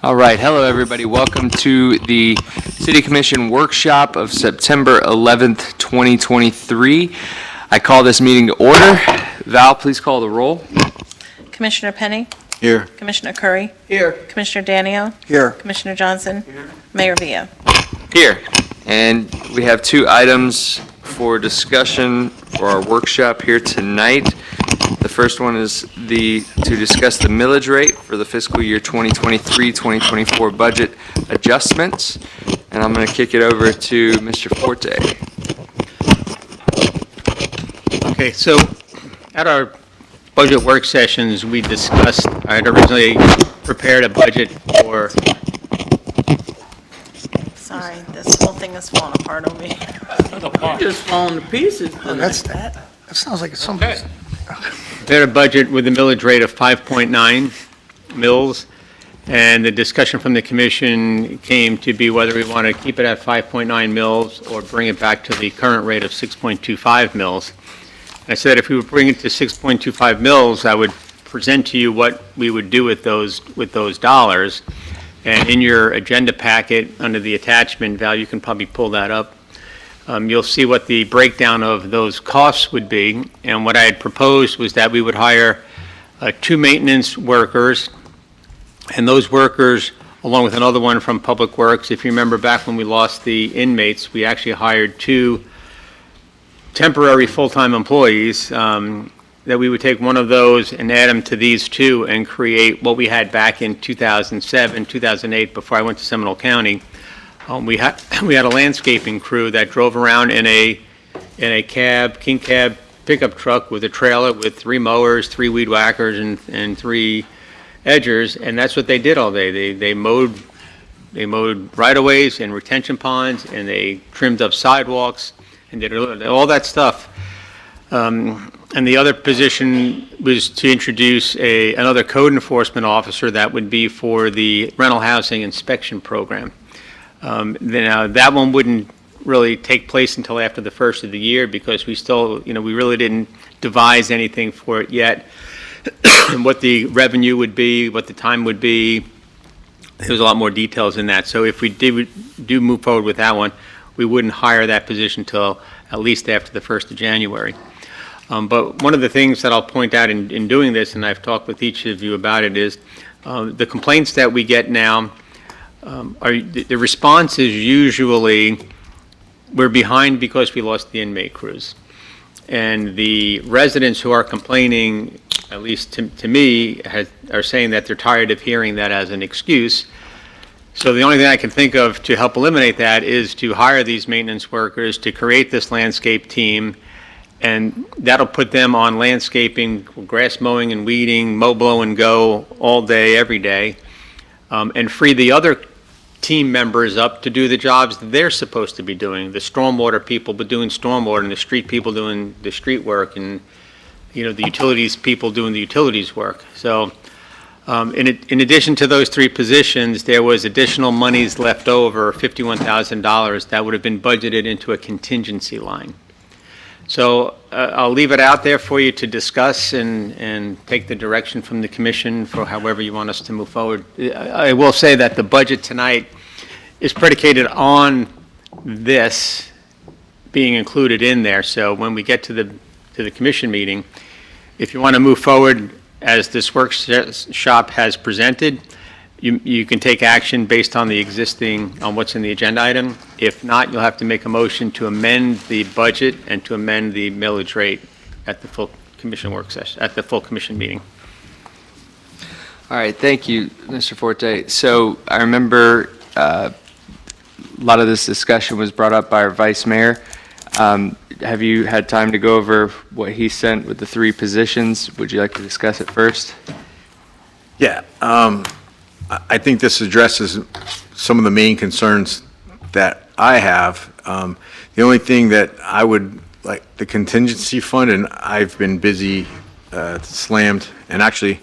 All right, hello everybody. Welcome to the City Commission workshop of September 11th, 2023. I call this meeting to order. Val, please call the roll. Commissioner Penny? Here. Commissioner Curry? Here. Commissioner Danio? Here. Commissioner Johnson? Here. Mayor Villa? Here. And we have two items for discussion for our workshop here tonight. The first one is to discuss the millage rate for the fiscal year 2023-2024 budget adjustments. And I'm going to kick it over to Mr. Forte. Okay, so at our budget work sessions, we discussed, I had originally prepared a budget for, Sorry, this whole thing is falling apart on me. Just falling to pieces. That sounds like it's something. prepared a budget with a millage rate of 5.9 mills, and the discussion from the commission came to be whether we want to keep it at 5.9 mills or bring it back to the current rate of 6.25 mills. I said if we would bring it to 6.25 mills, I would present to you what we would do with those dollars. And in your agenda packet, under the attachment, Val, you can probably pull that up. You'll see what the breakdown of those costs would be. And what I had proposed was that we would hire 2 maintenance workers, and those workers, along with another one from Public Works. If you remember back when we lost the inmates, we actually hired 2 temporary full-time employees, that we would take one of those and add them to these 2 and create what we had back in 2007, 2008, before I went to Seminole County. We had a landscaping crew that drove around in a king cab pickup truck with a trailer with 3 mowers, 3 weed whackers, and 3 edgers, and that's what they did all day. They mowed right-of-ways and retention ponds, and they trimmed up sidewalks and did all that stuff. And the other position was to introduce another code enforcement officer that would be for the rental housing inspection program. Now, that one wouldn't really take place until after the first of the year because we still, we really didn't devise anything for it yet. What the revenue would be, what the time would be. There's a lot more details in that. So if we do move forward with that one, we wouldn't hire that position till at least after the 1st of January. But one of the things that I'll point out in doing this, and I've talked with each of you about it, is the complaints that we get now, the response is usually, we're behind because we lost the inmate crews. And the residents who are complaining, at least to me, are saying that they're tired of hearing that as an excuse. So the only thing I can think of to help eliminate that is to hire these maintenance workers, to create this landscape team, and that'll put them on landscaping, grass mowing and weeding, mow, blow, and go all day, every day, and free the other team members up to do the jobs that they're supposed to be doing. The stormwater people doing stormwater, and the street people doing the street work, and the utilities people doing the utilities work. So in addition to those 3 positions, there was additional monies left over, $51,000, that would have been budgeted into a contingency line. So I'll leave it out there for you to discuss and take the direction from the commission for however you want us to move forward. I will say that the budget tonight is predicated on this being included in there. So when we get to the commission meeting, if you want to move forward as this workshop has presented, you can take action based on what's in the agenda item. If not, you'll have to make a motion to amend the budget and to amend the millage rate at the full commission work session, at the full commission meeting. All right, thank you, Mr. Forte. So I remember a lot of this discussion was brought up by our vice mayor. Have you had time to go over what he sent with the 3 positions? Would you like to discuss it first? Yeah. I think this addresses some of the main concerns that I have. The only thing that I would like, the contingency fund, and I've been busy, slammed, and actually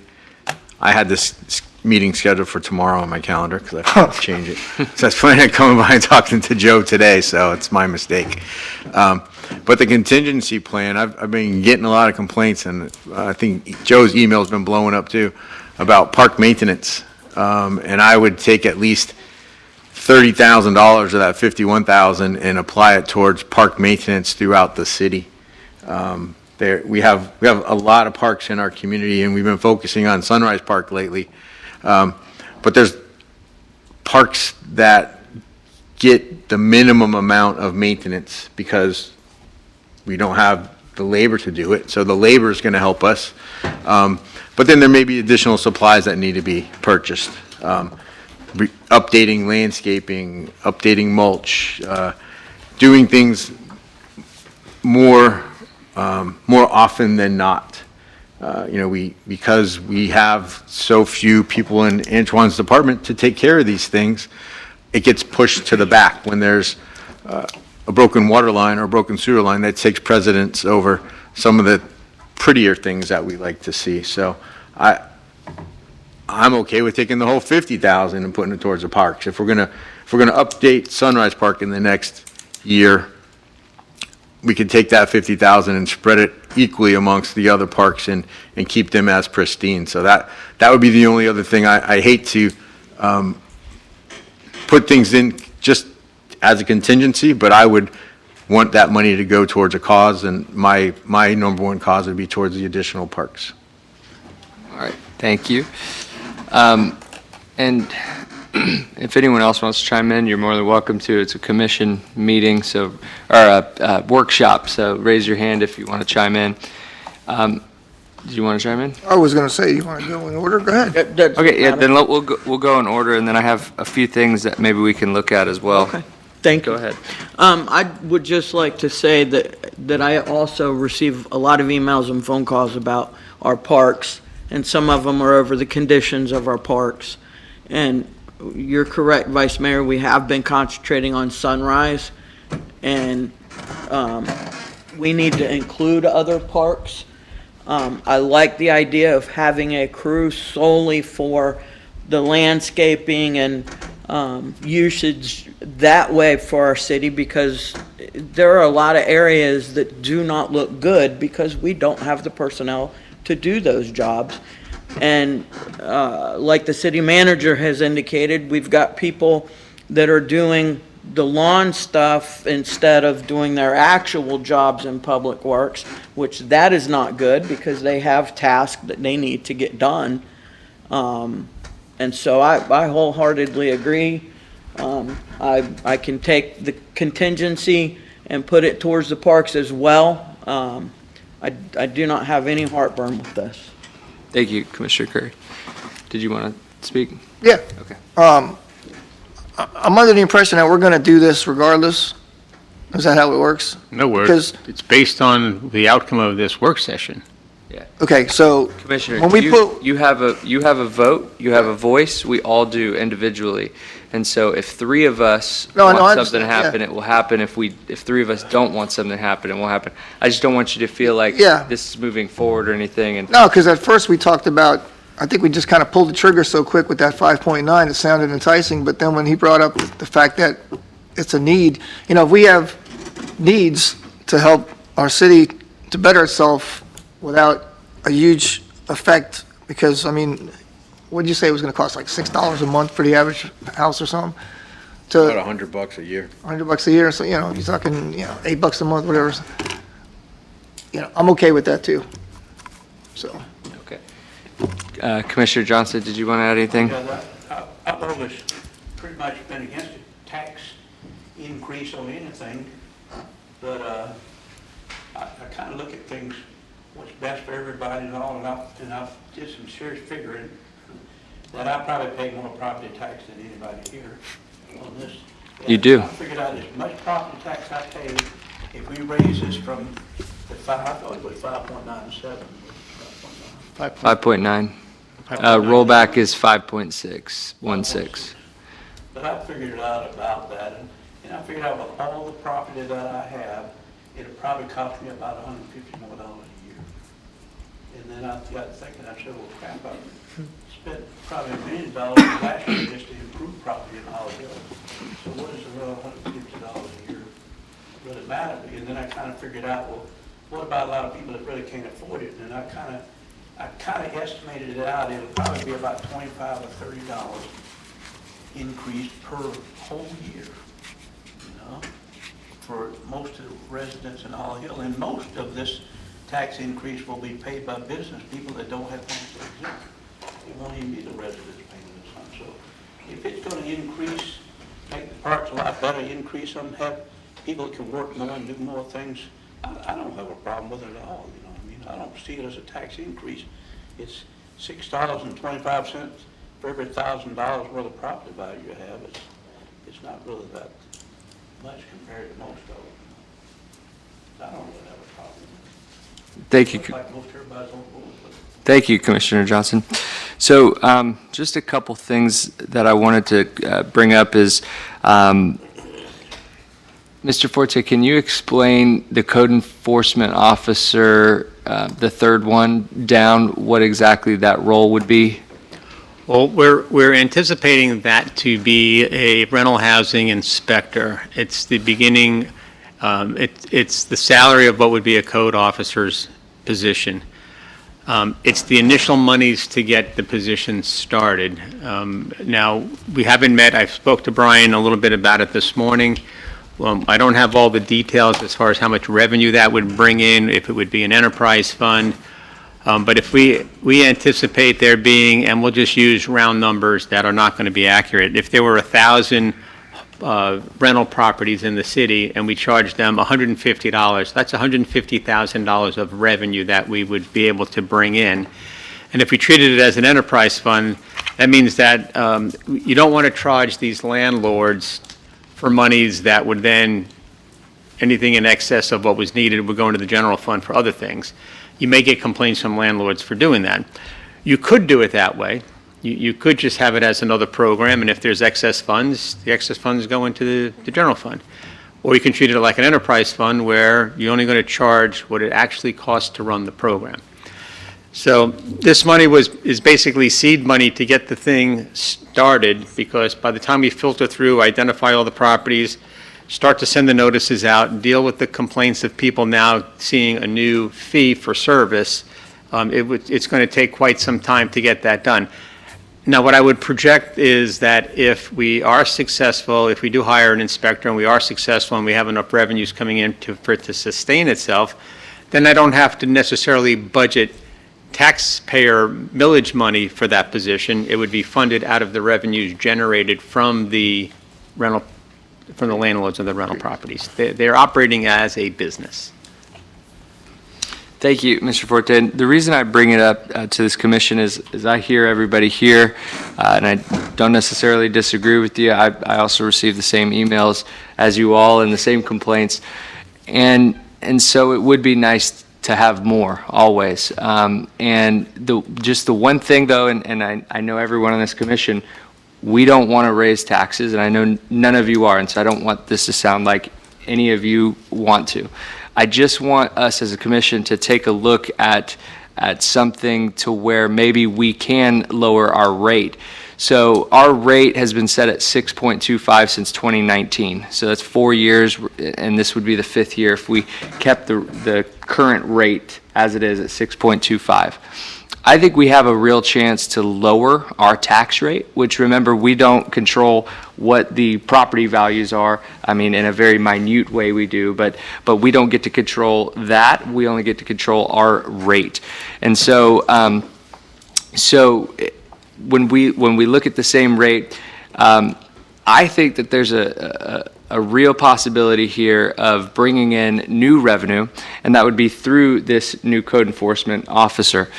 I had this meeting scheduled for tomorrow on my calendar because I forgot to change it. So I was planning on coming by and talking to Joe today, so it's my mistake. But the contingency plan, I've been getting a lot of complaints, and I think Joe's email's been blowing up too, about park maintenance and I would take at least $30,000 of that $51,000 and apply it towards park maintenance throughout the city. We have a lot of parks in our community, and we've been focusing on Sunrise Park lately. But there's parks that get the minimum amount of maintenance because we don't have the labor to do it. So the labor is going to help us. But then there may be additional supplies that need to be purchased. Updating landscaping, updating mulch, doing things more often than not. Because we have so few people in Antoine's department to take care of these things, it gets pushed to the back when there's a broken water line or a broken sewer line that takes precedence over some of the prettier things that we like to see. So I'm okay with taking the whole $50,000 and putting it towards the parks. If we're gonna update Sunrise Park in the next year, we could take that $50,000 and spread it equally amongst the other parks and keep them as pristine. So that would be the only other thing. I hate to put things in just as a contingency, but I would want that money to go towards a cause, and my number one cause would be towards the additional parks. All right, thank you. And if anyone else wants to chime in, you're more than welcome to. It's a commission meeting, or a workshop, so raise your hand if you want to chime in. Do you want to chime in? I was going to say, you want to go in order? Go ahead. Okay, yeah, then we'll go in order, and then I have a few things that maybe we can look at as well. Okay, thank you. Go ahead. I would just like to say that I also receive a lot of emails and phone calls about our parks, and some of them are over the conditions of our parks. And you're correct, Vice Mayor, we have been concentrating on Sunrise, and we need to include other parks. I like the idea of having a crew solely for the landscaping and usage that way for our city, because there are a lot of areas that do not look good because we don't have the personnel to do those jobs. And like the city manager has indicated, we've got people that are doing the lawn stuff instead of doing their actual jobs in Public Works, which that is not good because they have tasks that they need to get done. And so I wholeheartedly agree. I can take the contingency and put it towards the parks as well. I do not have any heartburn with this. Thank you, Commissioner Curry. Did you want to speak? Yeah. Okay. I'm under the impression that we're going to do this regardless. Is that how it works? No, Because- it's based on the outcome of this work session. Okay, so Commissioner, when we put, you have a vote, you have a voice, we all do individually. And so if three of us No, I want something to understand, happen, yeah. it will happen. If three of us don't want something to happen, it will happen. I just don't want you to feel like Yeah. this is moving forward or anything. And no, because at first we talked about, I think we just kind of pulled the trigger so quick with that 5.9, it sounded enticing, but then when he brought up the fact that it's a need, if we have needs to help our city to better itself without a huge effect, because, what'd you say it was going to cost, like $6 a month for the average house or something? About To $100 a year. $100 a year, so, you're talking, $8 a month, whatever. I'm okay with that too, so. okay. Commissioner Johnson, did you want to add anything? Because I've always pretty much been against a tax increase on anything, but I kind of look at things, what's best for everybody and all, and I've did some serious figuring that I probably pay more property tax than anybody here on this. You do. I figured out as much property tax I pay, if we raise this from the 5.97. 5.9. Rollback is 5.616. But I figured out about that, and I figured out with all the property that I have, it'll probably cost me about $150 more a year. And then I got thinking, I said, well, crap, I spent probably $1 million last year just to improve property in Holly Hill. So what is the real $150 a year really matter? And then I kind of figured out, well, what about a lot of people that really can't afford it? And I kind of I kind of estimated it out, it'll probably be about $25 or $30 increase per whole year, you know, for most of the residents in Hall Hill. And most of this tax increase will be paid by business people that don't have homestead exempt. It won't even be the residents paying this one. So if it's going to increase, make the parks a lot better, increase them, have people that can work more and do more things, I don't have a problem with it at all, you know what I mean? I don't see it as a tax increase. It's $6.25 for every $1,000 worth of property value you have. It's not really that much compared to most of them. I don't really have a problem with it. Thank you. Looks like most everybody's on board with it. Thank you, Commissioner Johnson. So just a couple things that I wanted to bring up is, Mr. Forte, can you explain the code enforcement officer, the third one down, what exactly that role would be? Well, we're anticipating that to be a rental housing inspector. It's the beginning, it's the salary of what would be a code officer's position. It's the initial monies to get the position started. Now, we haven't met, I spoke to Brian a little bit about it this morning. I don't have all the details as far as how much revenue that would bring in, if it would be an enterprise fund. But if we anticipate there being, and we'll just use round numbers that are not going to be accurate, if there were 1,000 rental properties in the city and we charged them $150, that's $150,000 of revenue that we would be able to bring in. And if we treated it as an enterprise fund, that means that you don't want to charge these landlords for monies that would then, anything in excess of what was needed would go into the general fund for other things. You may get complaints from landlords for doing that. You could do it that way. You could just have it as another program, and if there's excess funds, the excess funds go into the general fund. Or you can treat it like an enterprise fund where you're only going to charge what it actually costs to run the program. So this money is basically seed money to get the thing started, because by the time we filter through, identify all the properties, start to send the notices out, deal with the complaints of people now seeing a new fee for service, it's going to take quite some time to get that done. Now, what I would project is that if we are successful, if we do hire an inspector and we are successful and we have enough revenues coming in for it to sustain itself, then I don't have to necessarily budget taxpayer millage money for that position. It would be funded out of the revenues generated from the landlords of the rental properties. They're operating as a business. Thank you, Mr. Forte. And the reason I bring it up to this commission is I hear everybody here, and I don't necessarily disagree with you. I also receive the same emails as you all and the same complaints. And so it would be nice to have more, always. And just the one thing, though, and I know everyone on this commission, we don't want to raise taxes, and I know none of you are, and so I don't want this to sound like any of you want to. I just want us as a commission to take a look at something to where maybe we can lower our rate. So our rate has been set at 6.25 since 2019. So that's 4 years, and this would be the 5th year if we kept the current rate as it is at 6.25. I think we have a real chance to lower our tax rate, which, remember, we don't control what the property values are. I mean, in a very minute way we do, but we don't get to control that. We only get to control our rate. And so when we look at the same rate, I think that there's a real possibility here of bringing in new revenue, and that would be through this new code enforcement officer.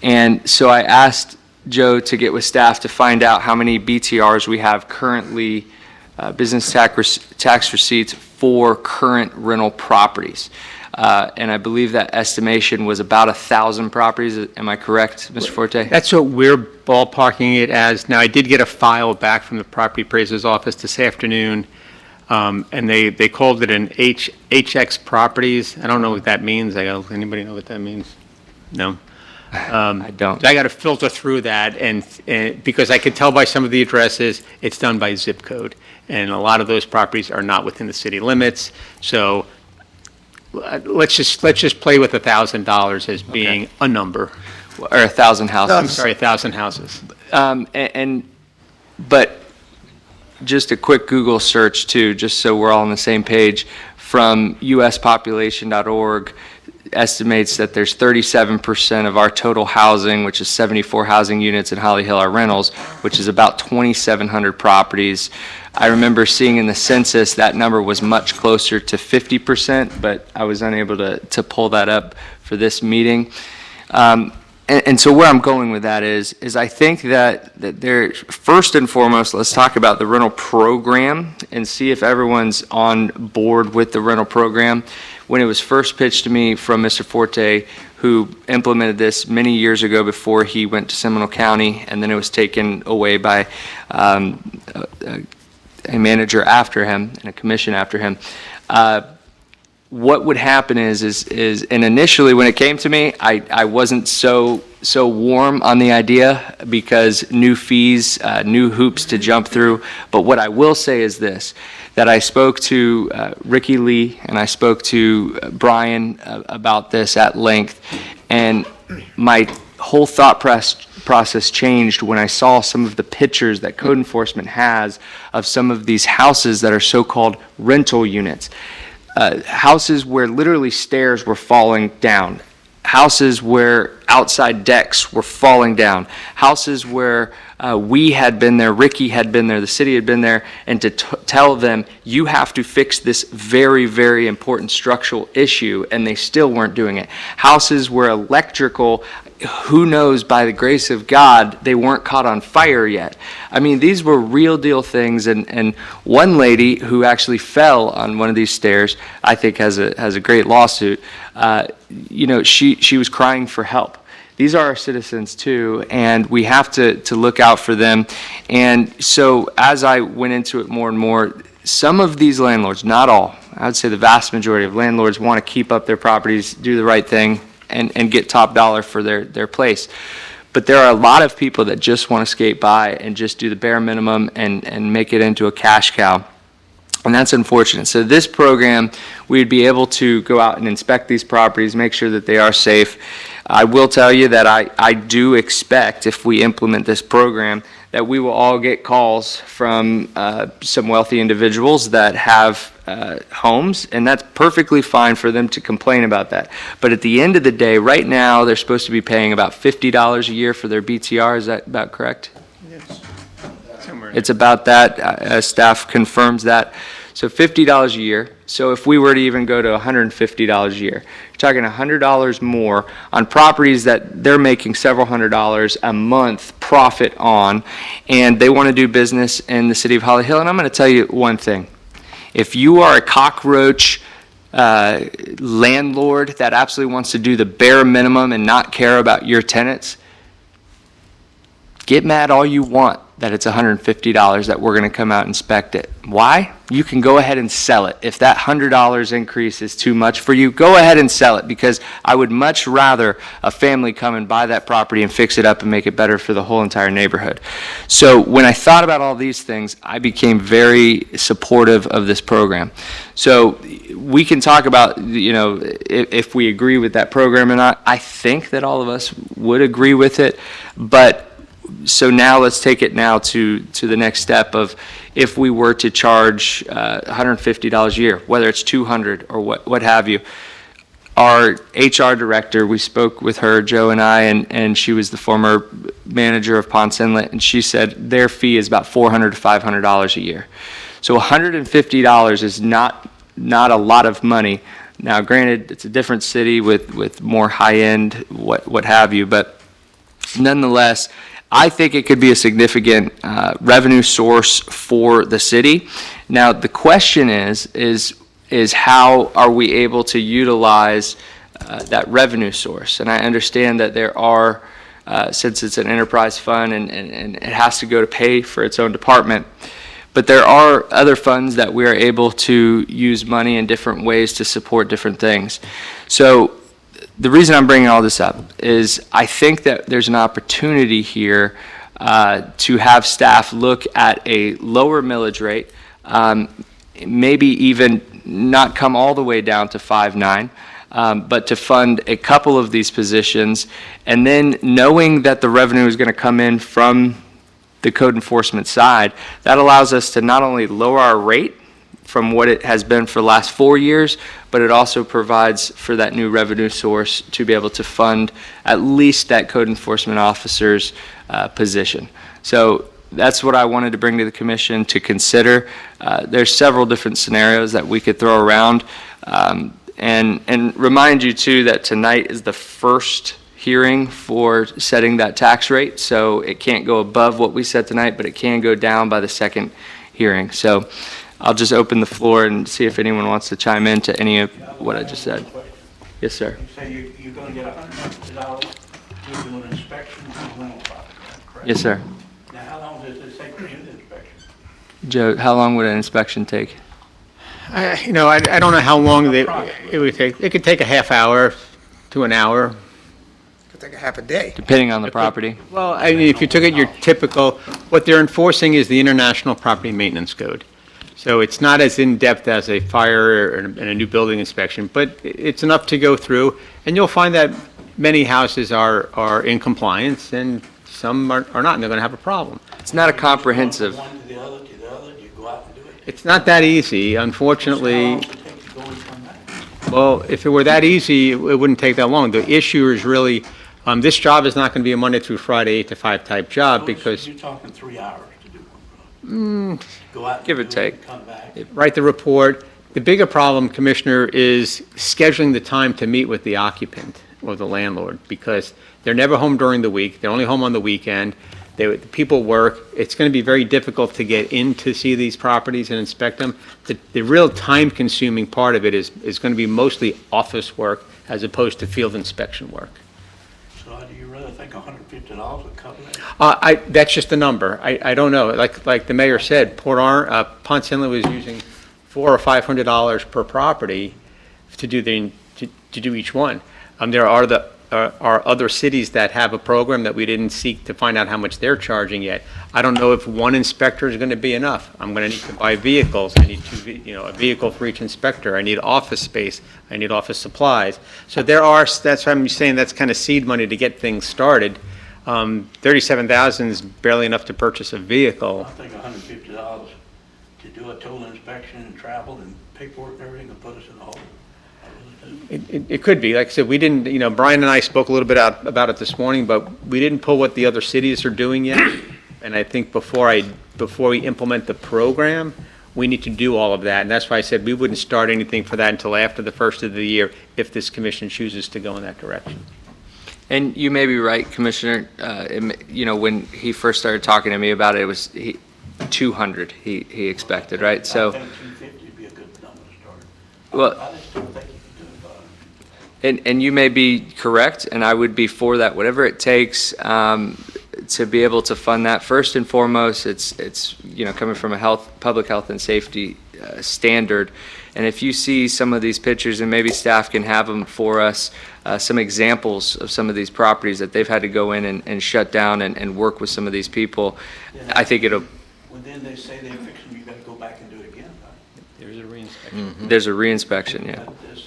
And so I asked Joe to get with staff to find out how many BTRs we have currently, business tax receipts for current rental properties. And I believe that estimation was about 1,000 properties. Am I correct, Mr. Forte? That's what we're ballparking it as. Now, I did get a file back from the property appraiser's office this afternoon, and they called it an HX Properties. I don't know what that means. Anybody know what that means? No? I don't. I got to filter through that, and because I could tell by some of the addresses, it's done by zip code, and a lot of those properties are not within the city limits. So let's just play with $1,000 as being a number. or 1,000 houses. I'm sorry, 1,000 houses. But just a quick Google search too, just so we're all on the same page, from uspopulation.org estimates that there's 37% of our total housing, which is 74 housing units in Holly Hill, are rentals, which is about 2,700 properties. I remember seeing in the census that number was much closer to 50%, but I was unable to pull that up for this meeting. And so where I'm going with that is I think that there, first and foremost, let's talk about the rental program and see if everyone's on board with the rental program. When it was first pitched to me from Mr. Forte, who implemented this many years ago before he went to Seminole County, and then it was taken away by a manager after him and a commission after him, what would happen is and initially when it came to me, I wasn't so warm on the idea because new fees, new hoops to jump through. But what I will say is this, that I spoke to Ricky Lee and I spoke to Brian about this at length, and my whole thought process changed when I saw some of the pictures that code enforcement has of some of these houses that are so-called rental units. Houses where literally stairs were falling down, houses where outside decks were falling down, houses where we had been there, Ricky had been there, the city had been there, and to tell them, you have to fix this very, very important structural issue, and they still weren't doing it. Houses where electrical, who knows, by the grace of God, they weren't caught on fire yet. I mean, these were real deal things, and one lady who actually fell on one of these stairs, I think has a great lawsuit. She was crying for help. These are our citizens too, and we have to look out for them. And so as I went into it more and more, some of these landlords, not all, I would say the vast majority of landlords want to keep up their properties, do the right thing, and get top dollar for their place. But there are a lot of people that just want to skate by and just do the bare minimum and make it into a cash cow. And that's unfortunate. So this program, we'd be able to go out and inspect these properties, make sure that they are safe. I will tell you that I do expect, if we implement this program, that we will all get calls from some wealthy individuals that have homes, and that's perfectly fine for them to complain about that. But at the end of the day, right now, they're supposed to be paying about $50 a year for their BTR. Is that about correct? Somewhere. It's about that. Staff confirms that. So $50 a year. So if we were to even go to $150 a year, you're talking $100 more on properties that they're making several $100s a month profit on, and they want to do business in the city of Holly Hill. And I'm going to tell you one thing. If you are a cockroach landlord that absolutely wants to do the bare minimum and not care about your tenants, get mad all you want that it's $150 that we're going to come out and inspect it. Why? You can go ahead and sell it. If that $100 increase is too much for you, go ahead and sell it, because I would much rather a family come and buy that property and fix it up and make it better for the whole entire neighborhood. So when I thought about all these things, I became very supportive of this program. So we can talk about, if we agree with that program or not. I think that all of us would agree with it, but so now let's take it now to the next step of, if we were to charge $150 a year, whether it's $200 or what have you. Our HR director, we spoke with her, Joe and I, and she was the former manager of Ponce Inlet, and she said their fee is about $400 to $500 a year. So $150 is not a lot of money. Now, granted, it's a different city with more high-end, what have you, but nonetheless, I think it could be a significant revenue source for the city. Now, the question is how are we able to utilize that revenue source? And I understand that there are, since it's an enterprise fund and it has to go to pay for its own department, but there are other funds that we are able to use money in different ways to support different things. So the reason I'm bringing all this up is I think that there's an opportunity here to have staff look at a lower millage rate, maybe even not come all the way down to 5.9, but to fund a couple of these positions, and then knowing that the revenue is going to come in from the code enforcement side, that allows us to not only lower our rate from what it has been for the last 4 years, but it also provides for that new revenue source to be able to fund at least that code enforcement officer's position. So that's what I wanted to bring to the commission to consider. There's several different scenarios that we could throw around, and remind you too that tonight is the first hearing for setting that tax rate, so it can't go above what we set tonight, but it can go down by the second hearing. So I'll just open the floor and see if anyone wants to chime in to any of what I just said. Yes, sir. You say you're gonna get $150 to do an inspection on the rental property, correct? Yes, sir. Now, how long does it take to do the inspection? Joe, how long would an inspection take? I don't know how long it would take. It could take a half hour to an hour. Could take a half a day. Depending on the property. Well, I mean, if you took it, your typical, what they're enforcing is the International Property Maintenance Code. So it's not as in-depth as a fire and a new building inspection, but it's enough to go through. And you'll find that many houses are in compliance and some are not, and they're going to have a problem. It's not a comprehensive. One to the other, you go out and do it. It's not that easy, How unfortunately. long does it take to go and come back? Well, if it were that easy, it wouldn't take that long. The issue is really, this job is not going to be a Monday through Friday, 8 to 5 type job because You're talking 3 hours to do one. Go out and Give or do it take. and come back. write the report. The bigger problem, Commissioner, is scheduling the time to meet with the occupant or the landlord, because they're never home during the week. They're only home on the weekend. People work. It's going to be very difficult to get in to see these properties and inspect them. The real time-consuming part of it is going to be mostly office work as opposed to field inspection work. So do you really think $150 would cover that? That's just a number. I don't know. Like the mayor said, Ponce Inlet was using $400 or $500 per property to do each one. There are other cities that have a program that we didn't seek to find out how much they're charging yet. I don't know if one inspector is going to be enough. I'm going to need to buy vehicles. I need a vehicle for each inspector. I need office space. I need office supplies. So that's why I'm saying that's kind of seed money to get things started. $37,000 is barely enough to purchase a vehicle. I think $150 to do a total inspection and travel and paperwork and everything would put us in the hole. I really do. It could be. Like I said, we didn't, Brian and I spoke a little bit about it this morning, but we didn't pull what the other cities are doing yet. And I think before we implement the program, we need to do all of that. And that's why I said we wouldn't start anything for that until after the first of the year if this commission chooses to go in that direction. And you may be right, Commissioner. When he first started talking to me about it, it was 200 he expected, right? I So, think 250 would be a good number to start. well, I just don't think you can do it better. and you may be correct, and I would be for that, whatever it takes to be able to fund that. First and foremost, it's coming from a public health and safety standard. And if you see some of these pictures, and maybe staff can have them for us, some examples of some of these properties that they've had to go in and shut down and work with some of these people, I think When then they say they fix them, you gotta go back and do it again, right? There's a reinspection. there's a reinspection, yeah. But this-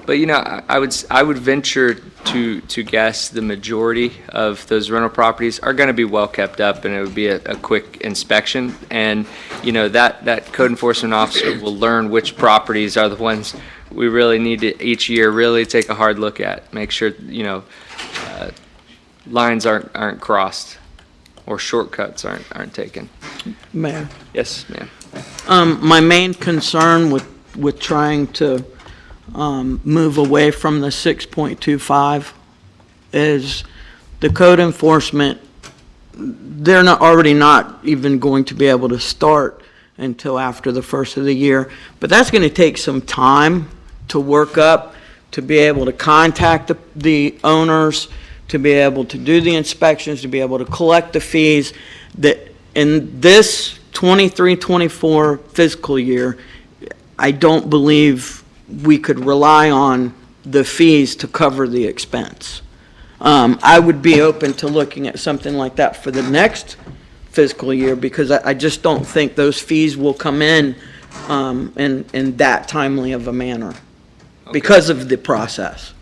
But I would venture to guess the majority of those rental properties are going to be well kept up, and it would be a quick inspection. And that code enforcement officer will learn which properties are the ones we really need to each year really take a hard look at. Make sure lines aren't crossed or shortcuts aren't taken. Mayor. Yes, ma'am. My main concern with trying to move away from the 6.25 is the code enforcement, they're already not even going to be able to start until after the first of the year. But that's going to take some time to work up, to be able to contact the owners, to be able to do the inspections, to be able to collect the fees. That in this 23-24 fiscal year, I don't believe we could rely on the fees to cover the expense. I would be open to looking at something like that for the next fiscal year, because I just don't think those fees will come in that timely of a manner. because of the process.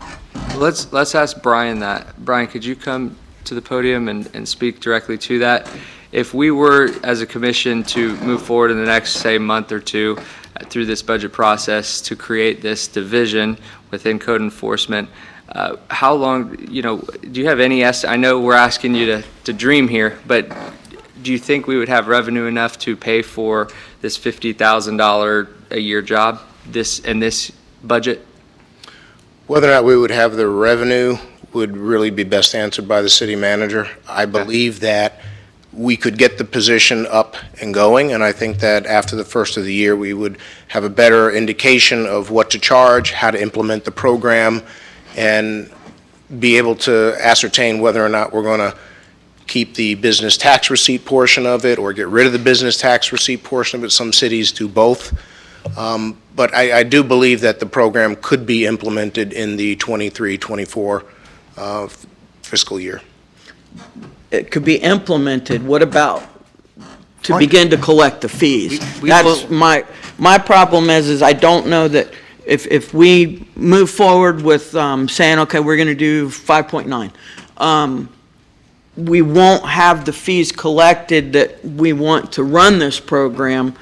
Let's ask Brian that. Brian, could you come to the podium and speak directly to that? If we were, as a commission, to move forward in the next, say, month or two through this budget process to create this division within code enforcement, how long, do you have any I know we're asking you to dream here, but do you think we would have revenue enough to pay for this $50,000 a year job in this budget? Whether or not we would have the revenue would really be best answered by the city manager. I believe that we could get the position up and going, and I think that after the first of the year, we would have a better indication of what to charge, how to implement the program, and be able to ascertain whether or not we're going to keep the business tax receipt portion of it or get rid of the business tax receipt portion of it. Some cities do both. But I do believe that the program could be implemented in the 23-24 fiscal year. It could be implemented. What about to begin to collect the fees? That's my problem is I don't know that if we move forward with saying, okay, we're going to do 5.9, we won't have the fees collected that we want to run this program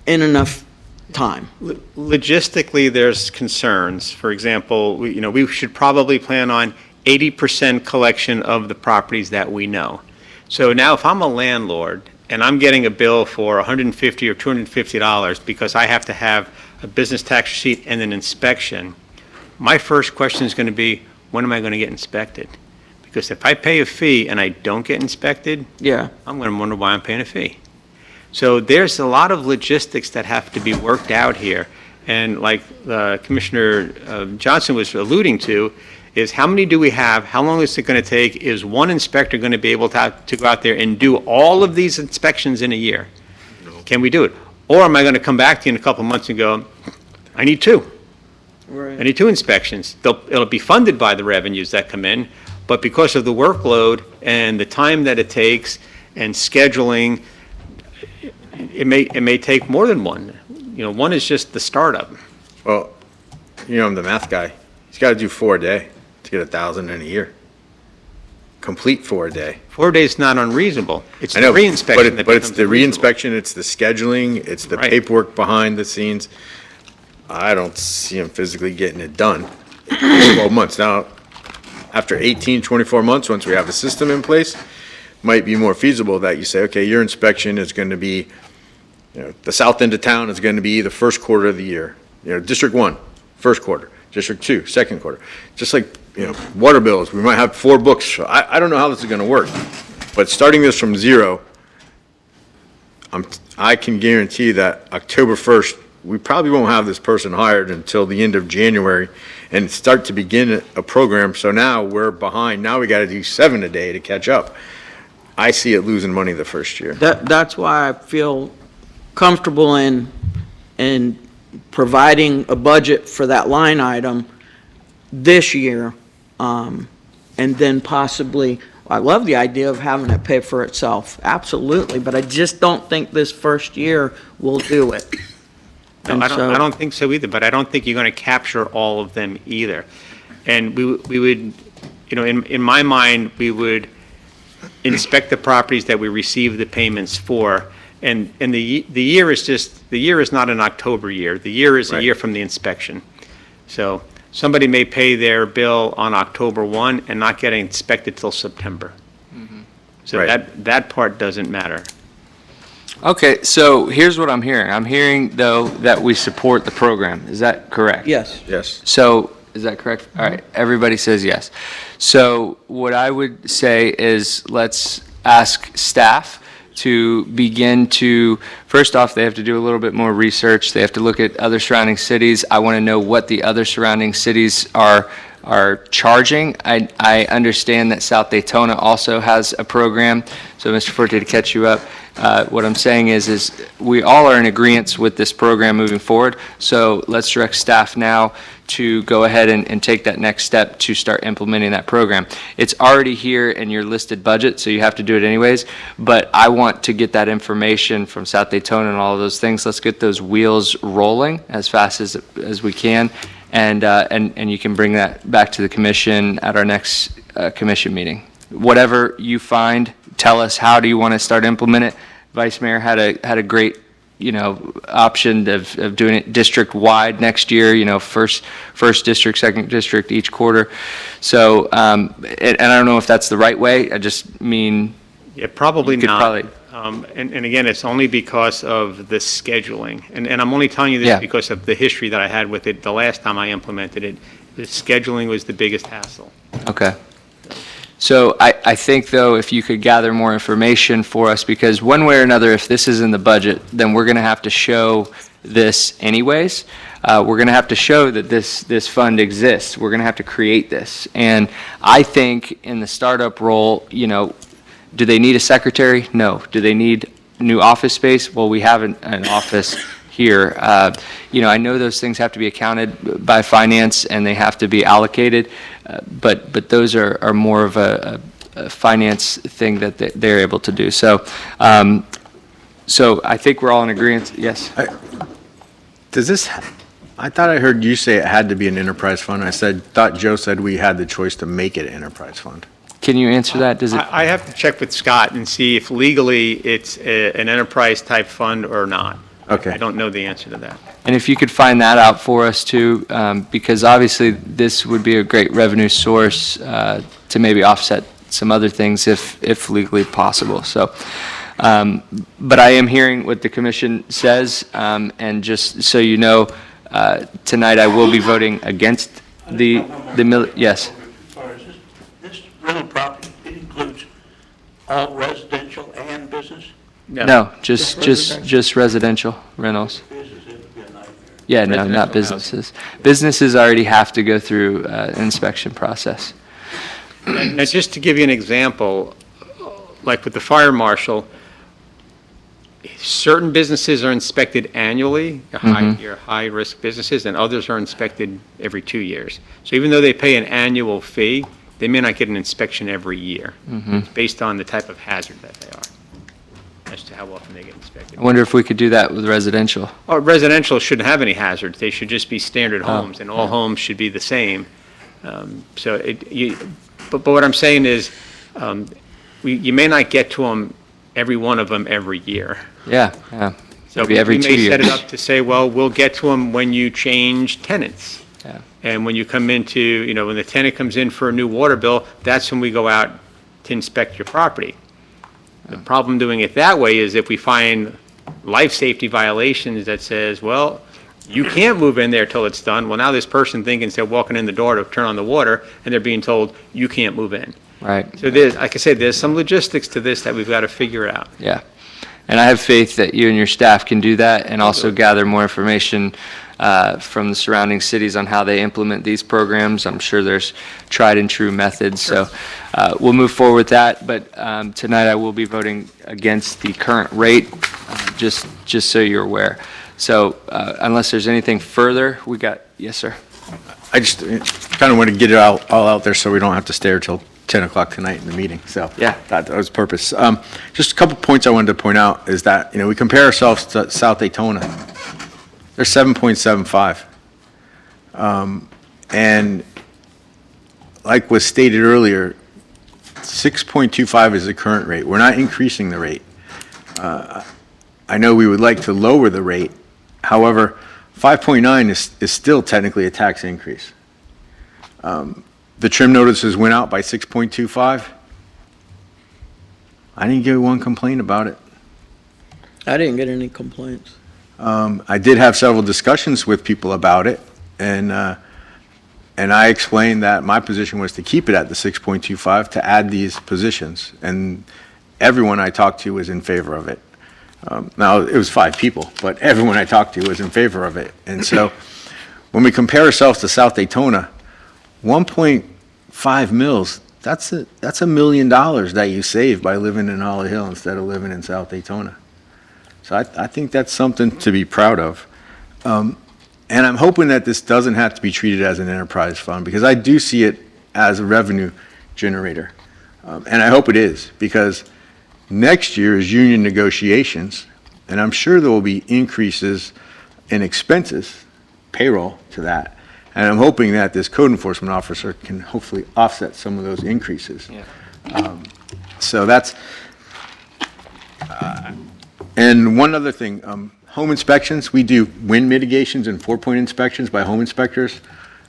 in enough time. Logistically, there's concerns. For example, we should probably plan on 80% collection of the properties that we know. So now if I'm a landlord and I'm getting a bill for $150 or $250 because I have to have a business tax receipt and an inspection, my first question is going to be, when am I going to get inspected? Because if I pay a fee and I don't get inspected, Yeah. I'm going to wonder why I'm paying a fee. So there's a lot of logistics that have to be worked out here. And like Commissioner Johnson was alluding to, is how many do we have? How long is it going to take? Is one inspector going to be able to go out there and do all of these inspections in a year? Can we do it? Or am I going to come back to you in a couple of months and go, I need two. Right. I need two inspections. It'll be funded by the revenues that come in, but because of the workload and the time that it takes and scheduling, it may take more than one. One is just the startup. Well, I'm the math guy. He's got to do 4 a day to get 1,000 in a year. Complete 4 a day. 4 days is not unreasonable. It's I know, the reinspection that but it's becomes the unreasonable. reinspection, it's the scheduling, it's the Right. paperwork behind the scenes. I don't see him physically getting it done in 12 months. Now, after 18, 24 months, once we have a system in place, might be more feasible that you say, okay, your inspection is going to be, the south end of town is going to be the first quarter of the year. District 1, first quarter. District 2, second quarter. Just like, water bills, we might have 4 books. I don't know how this is going to work. But starting this from zero, I can guarantee that October 1st, we probably won't have this person hired until the end of January and start to begin a program. So now we're behind. Now we got to do 7 a day to catch up. I see it losing money the first year. That's why I feel comfortable in providing a budget for that line item this year, and then possibly, I love the idea of having it pay for itself, absolutely, but I just don't think this first year will do it. No, And I so- don't think so either, but I don't think you're going to capture all of them either. And we would, in my mind, we would inspect the properties that we receive the payments for. And the year is not an October year. The year is a Right. year from the inspection. So somebody may pay their bill on October 1 and not get inspected till September. So Right. that part doesn't matter. Okay, so here's what I'm hearing. I'm hearing, though, that we support the program. Is that correct? Yes. Yes. So, is that correct? All right, everybody says yes. So what I would say is let's ask staff to begin to, first off, they have to do a little bit more research. They have to look at other surrounding cities. I want to know what the other surrounding cities are charging. I understand that South Daytona also has a program. So, Mr. Forte, to catch you up, what I'm saying is we all are in agreement with this program moving forward. So let's direct staff now to go ahead and take that next step to start implementing that program. It's already here in your listed budget, so you have to do it anyways. But I want to get that information from South Daytona and all of those things. Let's get those wheels rolling as fast as we can. and you can bring that back to the commission at our next commission meeting. Whatever you find, tell us, how do you want to start implement it? Vice Mayor had a great, option of doing it district-wide next year, first district, second district, each quarter. So, and I don't know if that's the right way, I just mean, Yeah, probably You could not. probably- And again, it's only because of the scheduling. And I'm only telling you Yeah. this because of the history that I had with it the last time I implemented it. The scheduling was the biggest hassle. okay. So I think, though, if you could gather more information for us, because one way or another, if this is in the budget, then we're going to have to show this anyways. We're going to have to show that this fund exists. We're going to have to create this. And I think in the startup role, do they need a secretary? No. Do they need new office space? Well, we have an office here. I know those things have to be accounted by finance and they have to be allocated, but those are more of a finance thing that they're able to do. So, so I think we're all in agreement. Yes? Does this, I thought I heard you say it had to be an enterprise fund. Thought Joe said we had the choice to make it an enterprise fund. Can you answer that? Does it? I have to check with Scott and see if legally it's an enterprise-type fund or not. Okay. I don't know the answer to that. And if you could find that out for us too, because obviously this would be a great revenue source to maybe offset some other things if legally possible. So, but I am hearing what the commission says, and just so you know, tonight I will be voting against yes. As far as this rental property, it includes all residential and business? No, just residential rentals. Business, it would be a nightmare. Yeah, no, Residential not businesses. Businesses already have to go through an inspection process. Now, just to give you an example, like with the fire marshal, certain businesses are inspected annually, your high-risk businesses, and others are inspected every 2 years. So even though they pay an annual fee, they may not get an inspection every year. It's based on the type of hazard that they are, as to how often they get inspected. I wonder if we could do that with residential. Oh, residential shouldn't have any hazards. They should just be standard homes, and all homes should be the same. But what I'm saying is, you may not get to them, every one of them, every year. Yeah. So Maybe every 2 we may set it years. up to say, well, we'll get to them when you change tenants. Yeah. And when you come into, when the tenant comes in for a new water bill, that's when we go out to inspect your property. The problem doing it that way is if we find life safety violations that says, well, you can't move in there till it's done. Well, now this person thinking they're walking in the door to turn on the water, and they're being told, you can't move in. Right. So there's, like I said, there's some logistics to this that we've got to figure out. Yeah. And I have faith that you and your staff can do that and also gather more information from the surrounding cities on how they implement these programs. I'm sure there's tried and true methods. So we'll move forward with that. But tonight I will be voting against the current rate, just so you're aware. So unless there's anything further, yes, sir. I just kind of want to get it all out there so we don't have to stay here till 10 o'clock tonight in the meeting. So Yeah. that was the purpose. Just a couple points I wanted to point out is that, we compare ourselves to South Daytona. They're 7.75. And like was stated earlier, 6.25 is the current rate. We're not increasing the rate. I know we would like to lower the rate. However, 5.9 is still technically a tax increase. The trim notices went out by 6.25. I didn't get one complaint about it. I didn't get any complaints. I did have several discussions with people about it, and I explained that my position was to keep it at the 6.25 to add these positions, and everyone I talked to was in favor of it. Now, it was 5 people, but everyone I talked to was in favor of it. And so when we compare ourselves to South Daytona, 1.5 mils, that's $1 million that you save by living in Holly Hill instead of living in South Daytona. So I think that's something to be proud of. And I'm hoping that this doesn't have to be treated as an enterprise fund, because I do see it as a revenue generator. And I hope it is, because next year is union negotiations, and I'm sure there will be increases in expenses, payroll to that. And I'm hoping that this code enforcement officer can hopefully offset some of those increases. Yeah. So that's, and one other thing, home inspections, we do wind mitigations and 4-point inspections by home inspectors,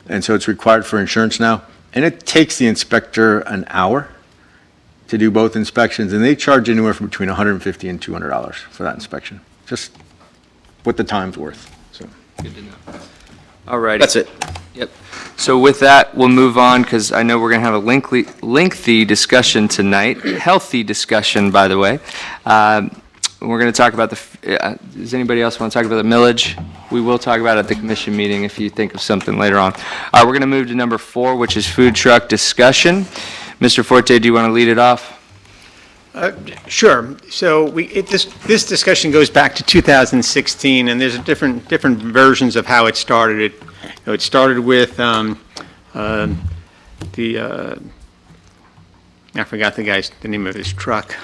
and so it's required for insurance now. And it takes the inspector an hour to do both inspections, and they charge anywhere from between $150 and $200 for that inspection, just what the time's worth, so. Good to know. All righty. That's it. Yep. So with that, we'll move on, because I know we're going to have a lengthy discussion tonight, healthy discussion, by the way. We're going to talk about does anybody else want to talk about the millage? We will talk about it at the commission meeting if you think of something later on. All right, we're going to move to number 4, which is food truck discussion. Mr. Forte, do you want to lead it off? Sure. So this discussion goes back to 2016, and there's different versions of how it started. It started with I forgot the name of his truck.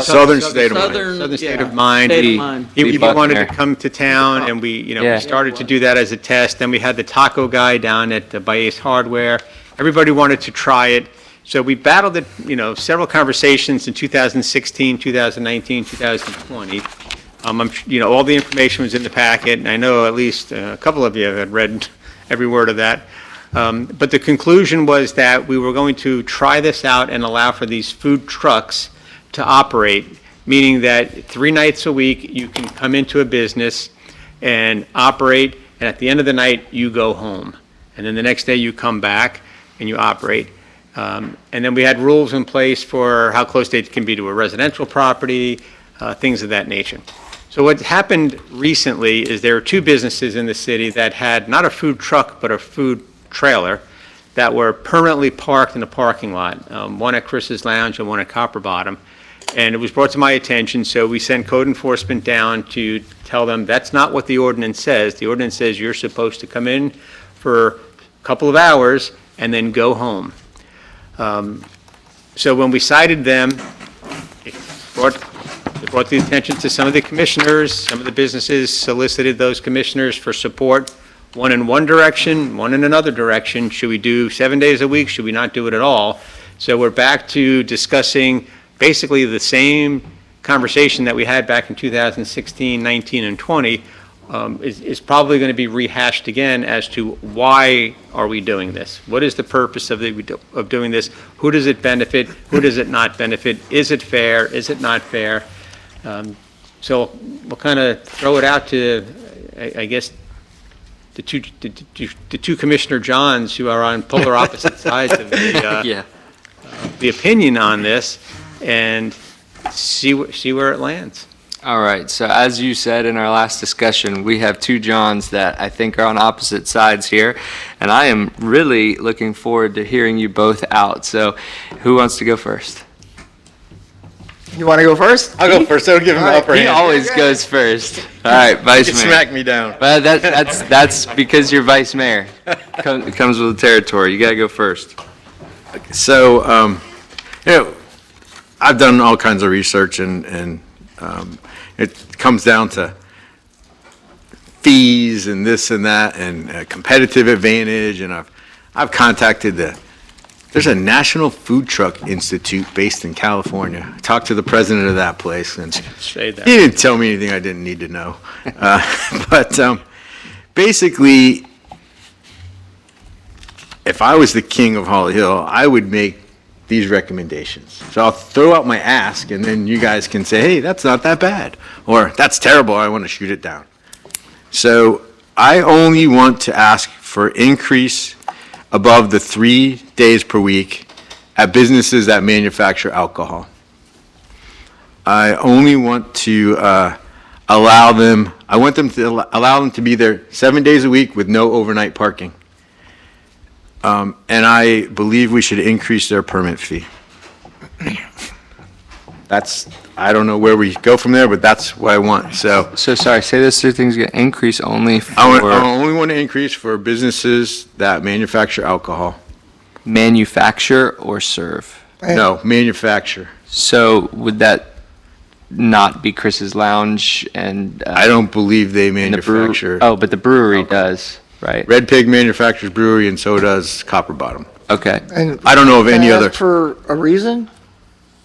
Southern State of Mind. Southern State yeah, of Mind. State of Mind. He Buckner. wanted to come to town, and we Yeah. started to do that as a test. Then we had the taco guy down at by Ace Hardware. Everybody wanted to try it. So we battled it, several conversations in 2016, 2019, 2020. All the information was in the packet, and I know at least a couple of you had read every word of that. But the conclusion was that we were going to try this out and allow for these food trucks to operate, meaning that 3 nights a week you can come into a business and operate, and at the end of the night you go home. And then the next day you come back and you operate. And then we had rules in place for how close they can be to a residential property, things of that nature. So what happened recently is there are 2 businesses in the city that had not a food truck but a food trailer that were permanently parked in a parking lot, one at Chris's Lounge and one at Copper Bottom. And it was brought to my attention, so we sent code enforcement down to tell them that's not what the ordinance says. The ordinance says you're supposed to come in for a couple of hours and then go home. So when we cited them, it brought the attention to some of the commissioners. Some of the businesses solicited those commissioners for support, one in one direction, one in another direction. Should we do 7 days a week? Should we not do it at all? So we're back to discussing basically the same conversation that we had back in 2016, 19, and 20 is probably going to be rehashed again as to why are we doing this? What is the purpose of doing this? Who does it benefit? Who does it not benefit? Is it fair? Is it not fair? So we'll kind of throw it out to, I guess, the two Commissioner Johns who are on polar opposite sides of the opinion on this, and see where it lands. All right, so as you said in our last discussion, we have 2 Johns that I think are on opposite sides here, and I am really looking forward to hearing you both out. So who wants to go first? You want to go first? I'll go first, I'll give him the upper He hand. always goes first. All right, Vice Mayor. Smack me down. Well, that's because you're Vice Mayor. It comes with the territory. You got to go first. So, I've done all kinds of research, and it comes down to fees and this and that, and competitive advantage, and I've contacted there's a National Food Truck Institute based in California. I talked to the president of that place, and Say that. he didn't tell me anything I didn't need to know. But basically, if I was the king of Holly Hill, I would make these recommendations. So I'll throw out my ask, and then you guys can say, hey, that's not that bad, or that's terrible, I want to shoot it down. So I only want to ask for increase above the 3 days per week at businesses that manufacture alcohol. I only want to allow them to be there 7 days a week with no overnight parking. And I believe we should increase their permit fee. I don't know where we go from there, but that's what I want, so. So sorry, say those 2 things again. Increase only I for only want to increase for businesses that manufacture alcohol. manufacture or serve. No, manufacture. So would that not be Chris's Lounge and? I don't believe they and the brew- manufacture. Oh, but the brewery does. right? Red Pig manufactures brewery, and so does Copper Bottom. Okay. And I don't know of any can I other. ask for a reason?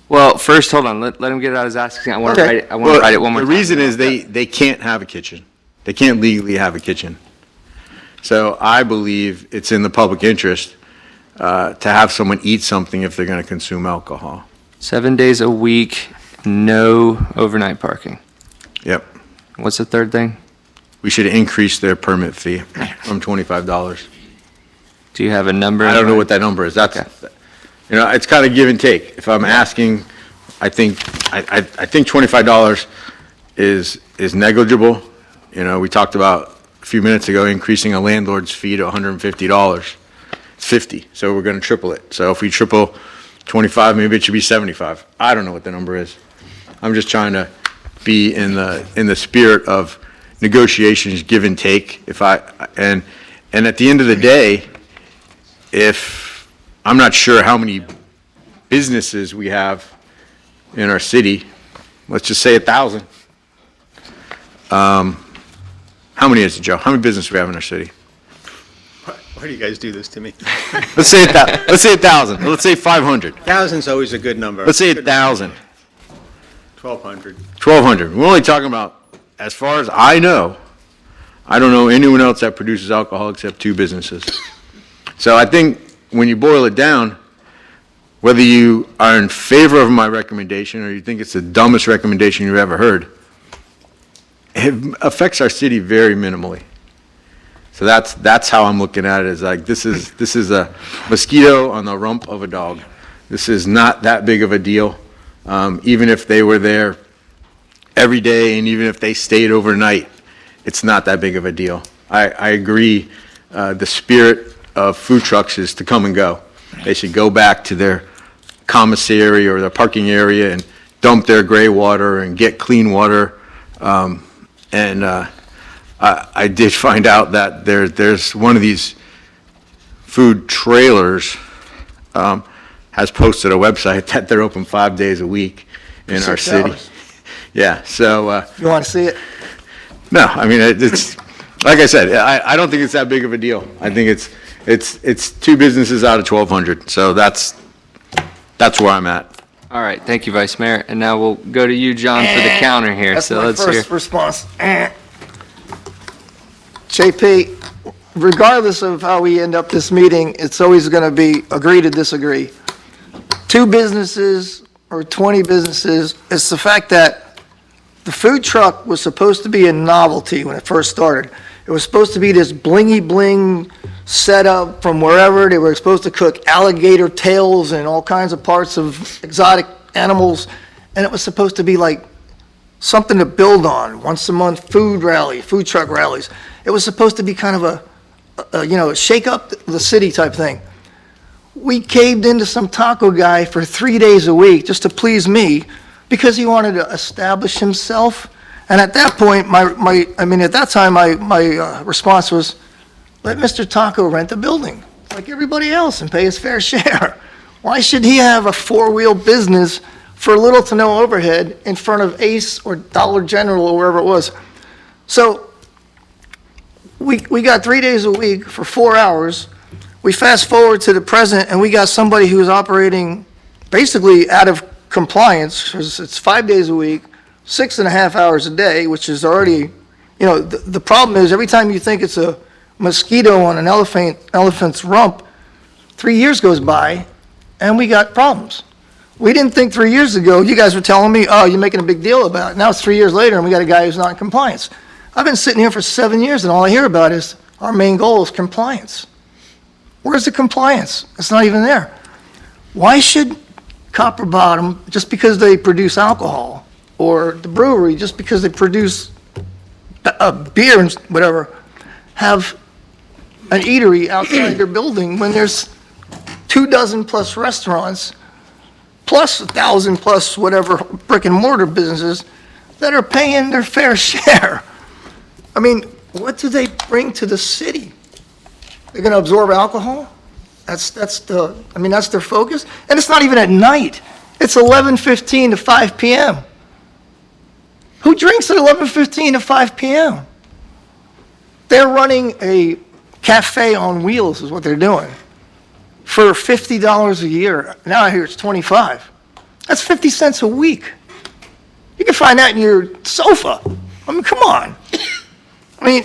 Well, first, hold on, let him get it out his asking. I want to Okay. write it, I want to write it one more The time. reason is they can't have a kitchen. They can't legally have a kitchen. So I believe it's in the public interest to have someone eat something if they're going to consume alcohol. 7 days a week, no overnight parking. Yep. What's the third thing? We should increase their permit fee from $25. Do you have a number? I in don't know mind? what that number is. That's, Okay. you know, it's kind of give and take. If I'm asking, I think $25 is negligible. You know, we talked about a few minutes ago increasing a landlord's fee to $150. It's 50, so we're going to triple it. So if we triple 25, maybe it should be 75. I don't know what the number is. I'm just trying to be in the spirit of negotiations, give and take. And at the end of the day, if, I'm not sure how many businesses we have in our city, let's just say 1,000. How many is it, Joe? How many businesses do we have in our city? Why do you guys do this to me? Let's say 1,000. Let's say 500. Thousand's always a good number. Let's say 1,000. 1,200. 1,200. We're only talking about, as far as I know, I don't know anyone else that produces alcohol except 2 businesses. So I think when you boil it down, whether you are in favor of my recommendation or you think it's the dumbest recommendation you've ever heard, it affects our city very minimally. So that's how I'm looking at it, is like, this is a mosquito on the rump of a dog. This is not that big of a deal. Even if they were there every day and even if they stayed overnight, it's not that big of a deal. I agree, the spirit of food trucks is to come and go. They should go back to their commissary or their parking area and dump their gray water and get clean water. I did find out that there's one of these food trailers has posted a website that they're open 5 days a week in our 6 city. hours. Yeah, so, You want to see it? no, I mean, it's, like I said, I don't think it's that big of a deal. I think it's 2 businesses out of 1,200, so that's where I'm at. All right, thank you, Vice Mayor. And now we'll go to you, John, for the counter here. That's So my let's hear. first response. JP, regardless of how we end up this meeting, it's always going to be agree to disagree. 2 businesses or 20 businesses, it's the fact that the food truck was supposed to be a novelty when it first started. It was supposed to be this blingy bling setup from wherever. They were supposed to cook alligator tails and all kinds of parts of exotic animals. And it was supposed to be like something to build on, once a month food rally, food truck rallies. It was supposed to be kind of a shake up the city type thing. We caved into some taco guy for 3 days a week just to please me because he wanted to establish himself. And at that point, at that time, my response was, let Mr. Taco rent the building like everybody else and pay his fair share. Why should he have a 4-wheel business for little to no overhead in front of Ace or Dollar General or wherever it was? So we got 3 days a week for 4 hours. We fast forward to the present and we got somebody who's operating basically out of compliance. It's 5 days a week, 6.5 hours a day, which is already, the problem is every time you think it's a mosquito on an elephant's rump, 3 years goes by and we got problems. We didn't think 3 years ago, you guys were telling me, oh, you're making a big deal about it. Now it's 3 years later and we got a guy who's not in compliance. I've been sitting here for 7 years and all I hear about is our main goal is compliance. Where's the compliance? It's not even there. Why should Copper Bottom, just because they produce alcohol, or the brewery, just because they produce beer and whatever, have an eatery outside their building when there's 24 plus restaurants, plus 1,000 plus whatever brick and mortar businesses that are paying their fair share? I mean, what do they bring to the city? They're going to absorb alcohol? That's their focus? And it's not even at night. It's 11:15 to 5 p.m. Who drinks at 11:15 to 5 p.m.? They're running a Cafe on wheels is what they're doing. For $50 a year. Now I hear it's 25. That's 50 cents a week. You can find that in your sofa. I mean, come on. I mean,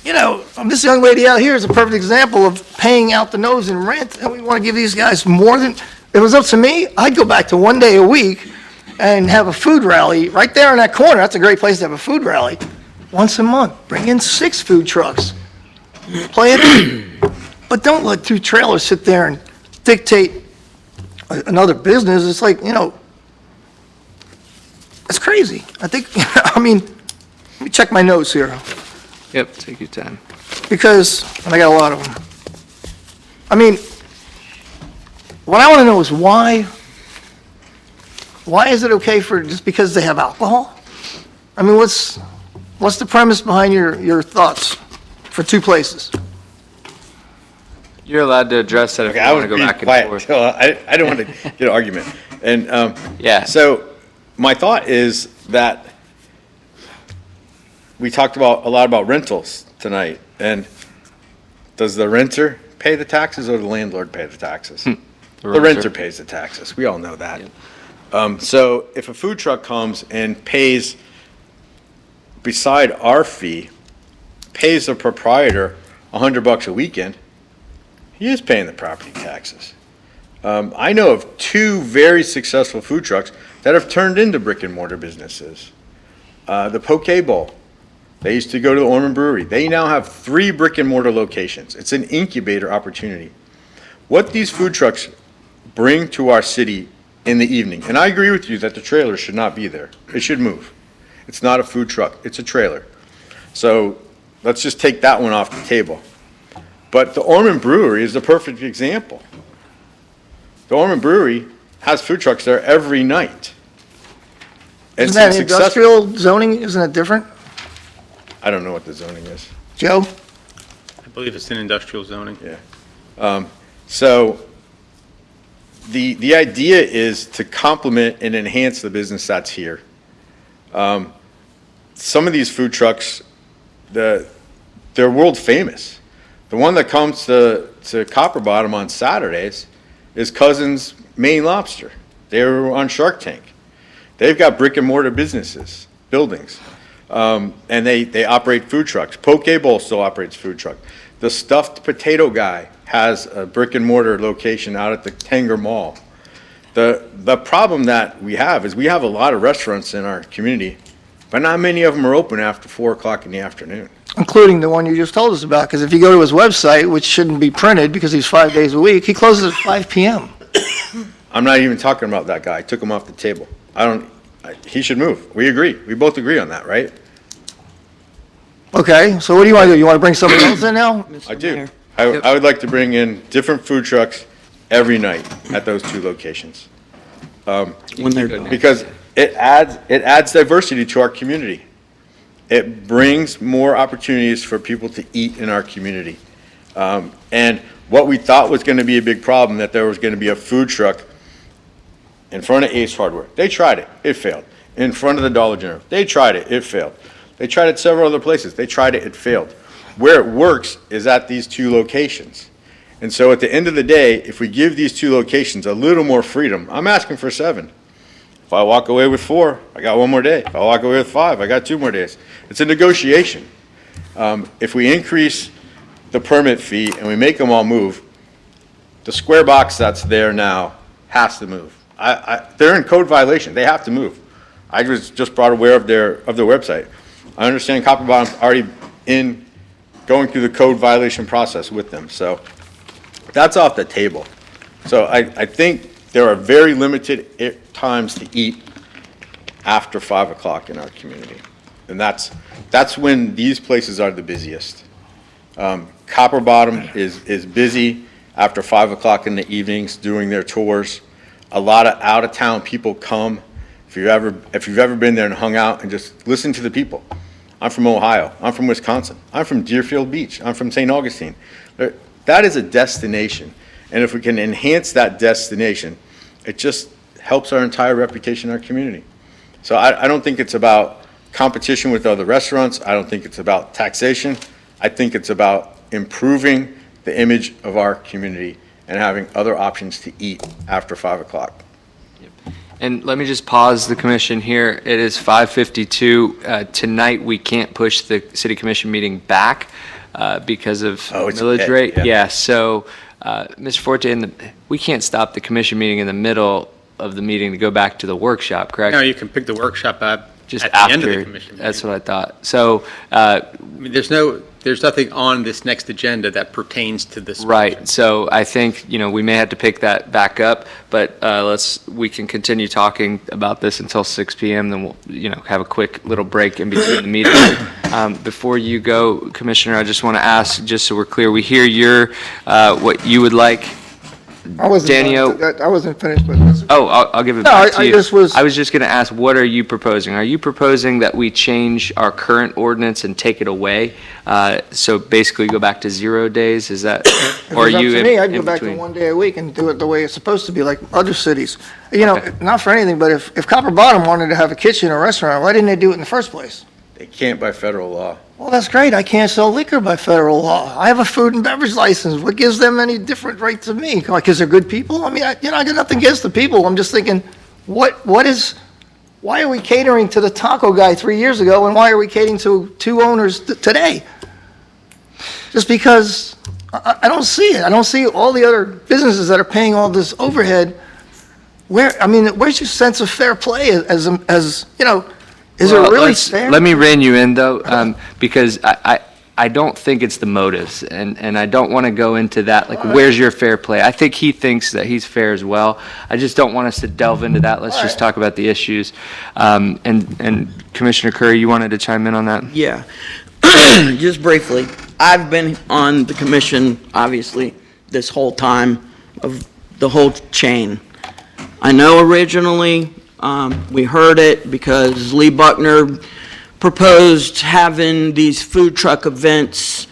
you know, this young lady out here is a perfect example of paying out the nose in rent, and we want to give these guys more than, if it was up to me, I'd go back to 1 day a week and have a food rally right there in that corner. That's a great place to have a food rally. Once a month, bring in 6 food trucks. Play it in. But don't let 2 trailers sit there and dictate another business. It's like, you know, it's crazy. I think, I mean, let me check my notes here, Yep, take your time. because, and I got a lot of them. I mean, what I want to know is why is it okay for, just because they have alcohol? I mean, what's the premise behind your thoughts for 2 places? You're allowed to address that if you Okay, I want to was go being back and quiet, forth. so I don't want to get an argument. And, Yeah. so, my thought is that we talked about, a lot about rentals tonight, and does the renter pay the taxes or the landlord pay the taxes? The renter pays the taxes, we all know that. So if a food truck comes and pays, beside our fee, pays the proprietor $100 a weekend, he is paying the property taxes. I know of 2 very successful food trucks that have turned into brick and mortar businesses. The Poke Bowl, they used to go to the Ormond Brewery. They now have 3 brick and mortar locations. It's an incubator opportunity. What these food trucks bring to our city in the evening, and I agree with you that the trailer should not be there. It should move. It's not a food truck, it's a trailer. So let's just take that one off the table. But the Ormond Brewery is the perfect example. The Ormond Brewery has food trucks there every night. Isn't that industrial zoning, isn't it different? I don't know what the zoning is. Joe? I believe it's in industrial zoning. So the idea is to complement and enhance the business that's here. Some of these food trucks, they're world famous. The one that comes to Copper Bottom on Saturdays is Cousins Maine Lobster. They were on Shark Tank. They've got brick and mortar businesses, buildings, and they operate food trucks. Poke Bowl still operates food truck. The Stuffed Potato Guy has a brick and mortar location out at the Tanger Mall. The problem that we have is we have a lot of restaurants in our community, but not many of them are open after 4 o'clock in the afternoon. Including the one you just told us about, because if you go to his website, which shouldn't be printed because he's 5 days a week, he closes at 5 PM. I'm not even talking about that guy. I took him off the table. He should move. We agree. We both agree on that, right? Okay, so what do you want to do? You want to bring somebody else in now? I do. I would like to bring in different food trucks every night at those 2 locations. When they're done. Because it adds diversity to our community. It brings more opportunities for people to eat in our community. And what we thought was going to be a big problem, that there was going to be a food truck in front of Ace Hardware. They tried it. It failed. In front of the Dollar General. They tried it. It failed. They tried it several other places. They tried it. It failed. Where it works is at these 2 locations. And so at the end of the day, if we give these 2 locations a little more freedom, I'm asking for 7. If I walk away with 4, I got 1 more day. If I walk away with 5, I got 2 more days. It's a negotiation. If we increase the permit fee and we make them all move, the square box that's there now has to move. They're in code violation. They have to move. I was just brought aware of their website. I understand Copper Bottom's already going through the code violation process with them. So that's off the table. So I think there are very limited times to eat after 5 o'clock in our community. And that's when these places are the busiest. Copper Bottom is busy after 5 o'clock in the evenings doing their tours. A lot of out-of-town people come. If you've ever been there and hung out and just listen to the people. I'm from Ohio. I'm from Wisconsin. I'm from Deerfield Beach. I'm from St. Augustine. That is a destination. And if we can enhance that destination, it just helps our entire reputation in our community. So I don't think it's about competition with other restaurants. I don't think it's about taxation. I think it's about improving the image of our community and having other options to eat after 5 o'clock. And let me just pause the commission here. It is 5:52. Tonight, we can't push the city commission meeting back because of Oh, it's millage okay, rate. yeah. Yeah, so, Mr. Forte, we can't stop the commission meeting in the middle of the meeting to go back to the workshop, correct? No, you can pick the workshop up Just at the end of the after, commission that's meeting. what I thought. So, I mean, there's nothing on this next agenda that pertains to this. right, so I think, we may have to pick that back up, but we can continue talking about this until 6 PM, then we'll, have a quick little break in between the meetings. Before you go, Commissioner, I just want to ask, just so we're clear, we hear what you would like. I wasn't, Danio- I wasn't finished, but that's, Oh, I'll give it No, back to I you. just was- I was just going to ask, what are you proposing? Are you proposing that we change our current ordinance and take it away? So basically go back to 0 days, is that, or are if it you was up to me, I'd in go back to between? 1 day a week and do it the way it's supposed to be, like other cities. Not for anything, but if Copper Bottom wanted to have a kitchen or restaurant, why didn't they do it in the first place? They can't by federal law. Well, that's great. I can't sell liquor by federal law. I have a food and beverage license. What gives them any different right to me? Because they're good people? I mean, I got nothing against the people. I'm just thinking, why are we catering to the taco guy 3 years ago, and why are we catering to two owners today? Just because I don't see it. I don't see all the other businesses that are paying all this overhead. Where's your sense of fair play as is it Well, really fair? Let me rein you in, though, because I don't think it's the motives, and I don't want to go into that, like, where's your fair play? I think he thinks that he's fair as well. I just don't want us to delve into that. Let's just talk about the issues. And Commissioner Curry, you wanted to chime in on that? Yeah. Just briefly, I've been on the commission, obviously, this whole time of the whole chain. I know originally, we heard it because Lee Buckner proposed having these food truck events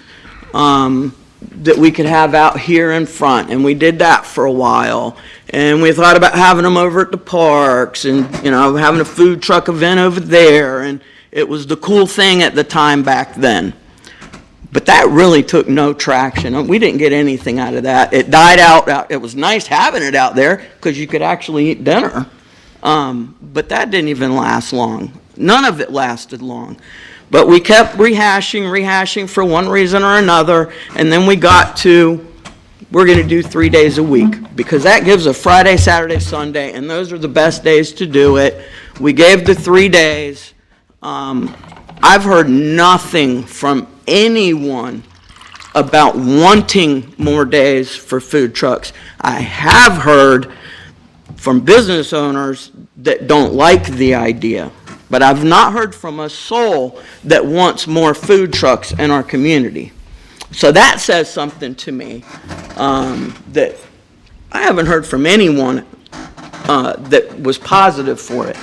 that we could have out here in front, and we did that for a while. And we thought about having them over at the parks and, having a food truck event over there, and it was the cool thing at the time back then. But that really took no traction. We didn't get anything out of that. It died out. It was nice having it out there because you could actually eat dinner. But that didn't even last long. None of it lasted long. But we kept rehashing for one reason or another, and then we got to, we're going to do 3 days a week, because that gives a Friday, Saturday, Sunday, and those are the best days to do it. We gave the 3 days. I've heard nothing from anyone about wanting more days for food trucks. I have heard from business owners that don't like the idea, but I've not heard from a soul that wants more food trucks in our community. So that says something to me, that I haven't heard from anyone that was positive for it.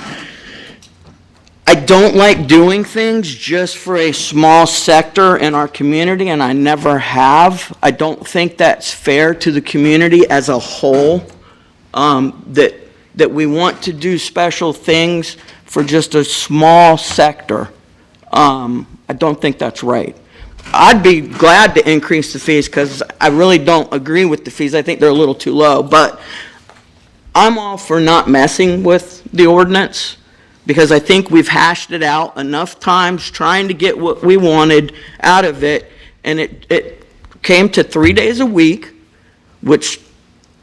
I don't like doing things just for a small sector in our community, and I never have. I don't think that's fair to the community as a whole, that we want to do special things for just a small sector. I don't think that's right. I'd be glad to increase the fees because I really don't agree with the fees. I think they're a little too low, but I'm all for not messing with the ordinance, because I think we've hashed it out enough times trying to get what we wanted out of it, and it came to 3 days a week, which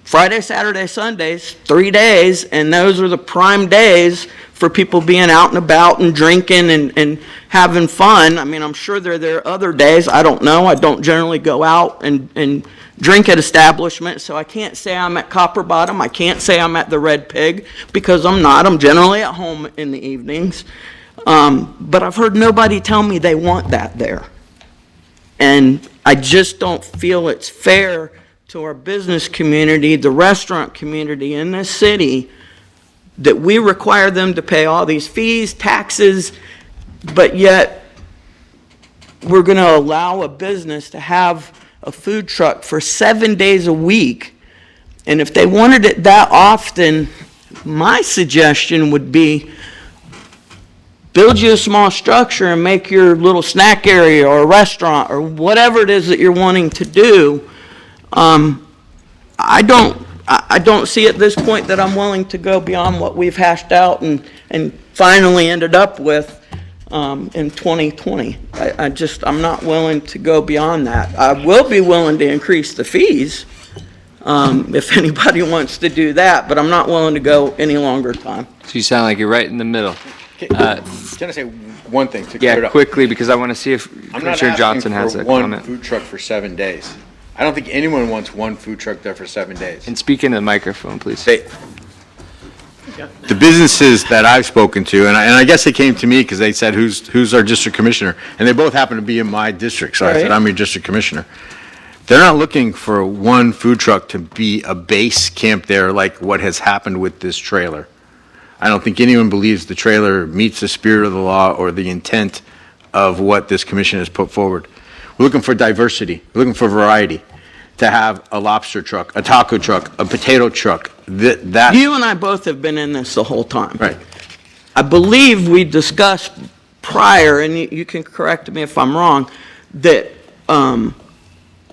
Friday, Saturday, Sundays, 3 days, and those are the prime days for people being out and about and drinking and having fun. I mean, I'm sure there are other days, I don't know. I don't generally go out and drink at establishments, so I can't say I'm at Copper Bottom. I can't say I'm at the Red Pig, because I'm not. I'm generally at home in the evenings. But I've heard nobody tell me they want that there. And I just don't feel it's fair to our business community, the restaurant community in this city, that we require them to pay all these fees, taxes, but yet we're going to allow a business to have a food truck for 7 days a week. And if they wanted it that often, my suggestion would be build you a small structure and make your little snack area or a restaurant or whatever it is that you're wanting to do. I don't see at this point that I'm willing to go beyond what we've hashed out and finally ended up with in 2020. I'm not willing to go beyond that. I will be willing to increase the fees if anybody wants to do that, but I'm not willing to go any longer time. So you sound like you're right in the middle. Can I say one thing to clear it Yeah, up? quickly, because I want to see if I'm not Commissioner Johnson has asking a for one comment. food truck for 7 days. I don't think anyone wants one food truck there for 7 days. And speak into the microphone, please. They, The businesses that I've spoken to, and I guess they came to me because they said, who's our district commissioner? And they both happen to be in my district, so I said, Right. I'm your district commissioner. They're not looking for one food truck to be a base camp there like what has happened with this trailer. I don't think anyone believes the trailer meets the spirit of the law or the intent of what this commission has put forward. We're looking for diversity, we're looking for variety, to have a lobster truck, a taco truck, a potato truck, that, You and I both have been in this the whole time. right. I believe we discussed prior, and you can correct me if I'm wrong, that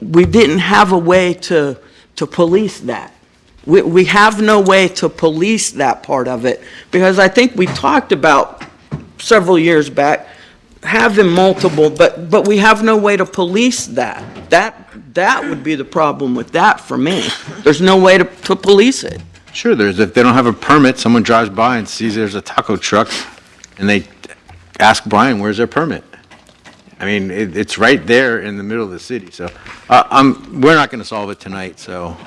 we didn't have a way to police that. We have no way to police that part of it, because I think we talked about several years back having multiple, but we have no way to police that. That would be the problem with that for me. There's no way to police it. Sure, if they don't have a permit, someone drives by and sees there's a taco truck, and they ask Brian, where's their permit? I mean, it's right there in the middle of the city, so, we're not gonna solve it tonight, so.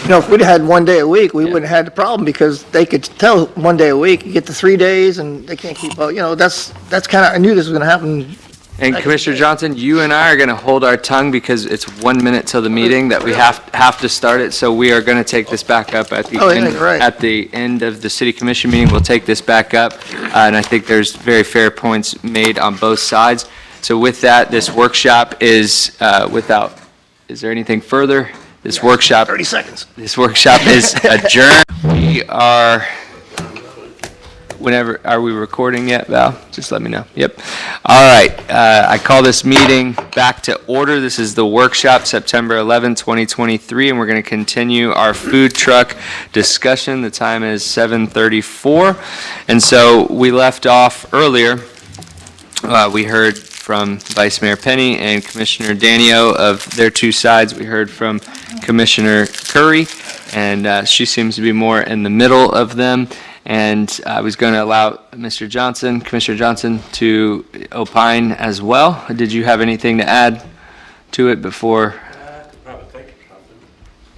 You know, if we'd had 1 day a week, we wouldn't have had the problem, because they could tell 1 day a week, you get to 3 days, and they can't keep up, you know, that's kind of, I knew this was gonna happen. And Commissioner Johnson, you and I are going to hold our tongue because it's 1 minute till the meeting that we have to start it. So we are going to take this back up at the Oh, yeah, end, you're right. at the end of the city commission meeting. We'll take this back up. And I think there's very fair points made on both sides. So with that, this workshop is is there anything further? This workshop. 30 seconds. This workshop is adjourned. We are, whenever, are we recording yet, Val? Just let me know. Yep. All right, I call this meeting back to order. This is the workshop, September 11, 2023, and we're going to continue our food truck discussion. The time is 7:34. And so we left off earlier, we heard from Vice Mayor Penny and Commissioner Danio of their two sides. We heard from Commissioner Curry, and she seems to be more in the middle of them. And I was going to allow Mr. Johnson, Commissioner Johnson, to opine as well. Did you have anything to add to it before? I could probably think of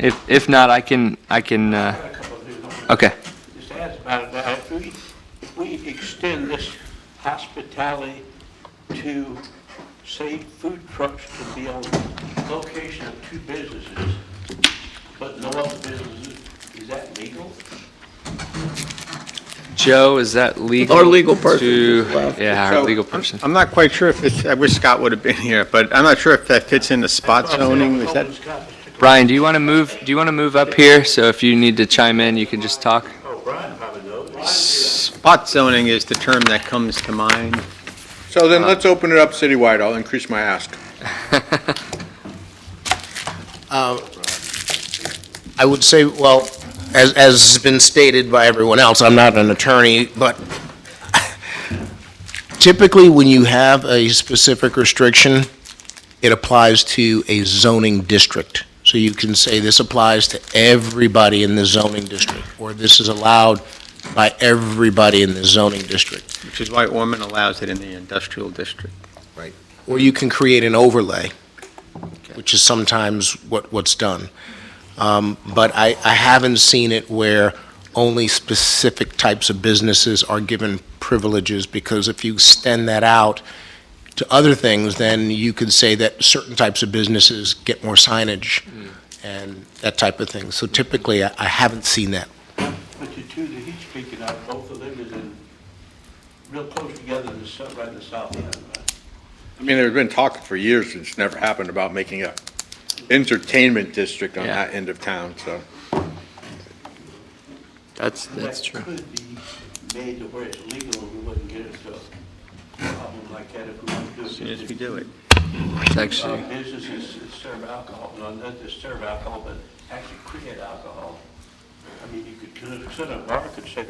something. If not, I can. A couple of things. Okay. Just ask about it, if we extend this hospitality to, say, food trucks to be on location of 2 businesses, but no other businesses, is that legal? Joe, is that legal? Our legal person to- just left. Yeah, our So, legal person. I'm not quite sure if it's, I wish Scott would have been here, but I'm not sure if that fits into spot zoning. Is that, Brian, do you want to move up here? So if you need to chime in, you can just talk. Oh, Brian probably knows. spot zoning is the term that comes to mind. so then let's open it up citywide. I'll increase my ask. I would say, well, as has been stated by everyone else, I'm not an attorney, but typically when you have a specific restriction, it applies to a zoning district. So you can say this applies to everybody in the zoning district, or this is allowed by everybody in the zoning district. Which is why Orman allows it in the industrial district. Or you can create an overlay, which is sometimes what's done. But I haven't seen it where only specific types of businesses are given privileges, because if you extend that out to other things, then you could say that certain types of businesses get more signage and that type of thing. So typically, I haven't seen that. But the two that he's speaking of, both of them is in, real close together in the south, right in the south end, right? I mean, there's been talk for years, it's never happened, about making a entertainment district on Yeah. that end of town, so. That's true. That could be made to where it's legal and we wouldn't get it, so. like that if we want to do it. As soon as we do it. It's actually, Businesses that serve alcohol, not just serve alcohol, but actually create alcohol. I mean, you could, a bar could say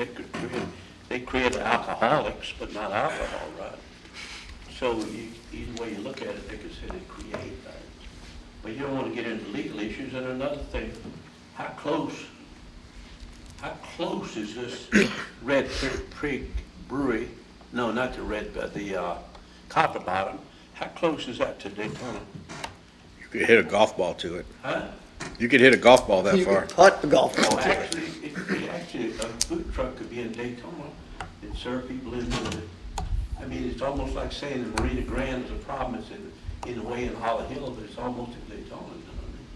they create alcoholics, but not alcohol, right? So either way you look at it, they could say they create, right? But you don't want to get into legal issues. And another thing, how close is this Red Creek Brewery? No, not the Red, but the Copper Bottom. How close is that to Daytona? You could hit a golf ball to it. Huh? You could hit a golf ball that You far. can putt the golf Oh, ball. actually, a food truck could be in Daytona and serve people into the, I mean, it's almost like saying the Marina Grand is a problem. It's in a way in Holly Hill, but it's almost in Daytona, you know what I mean?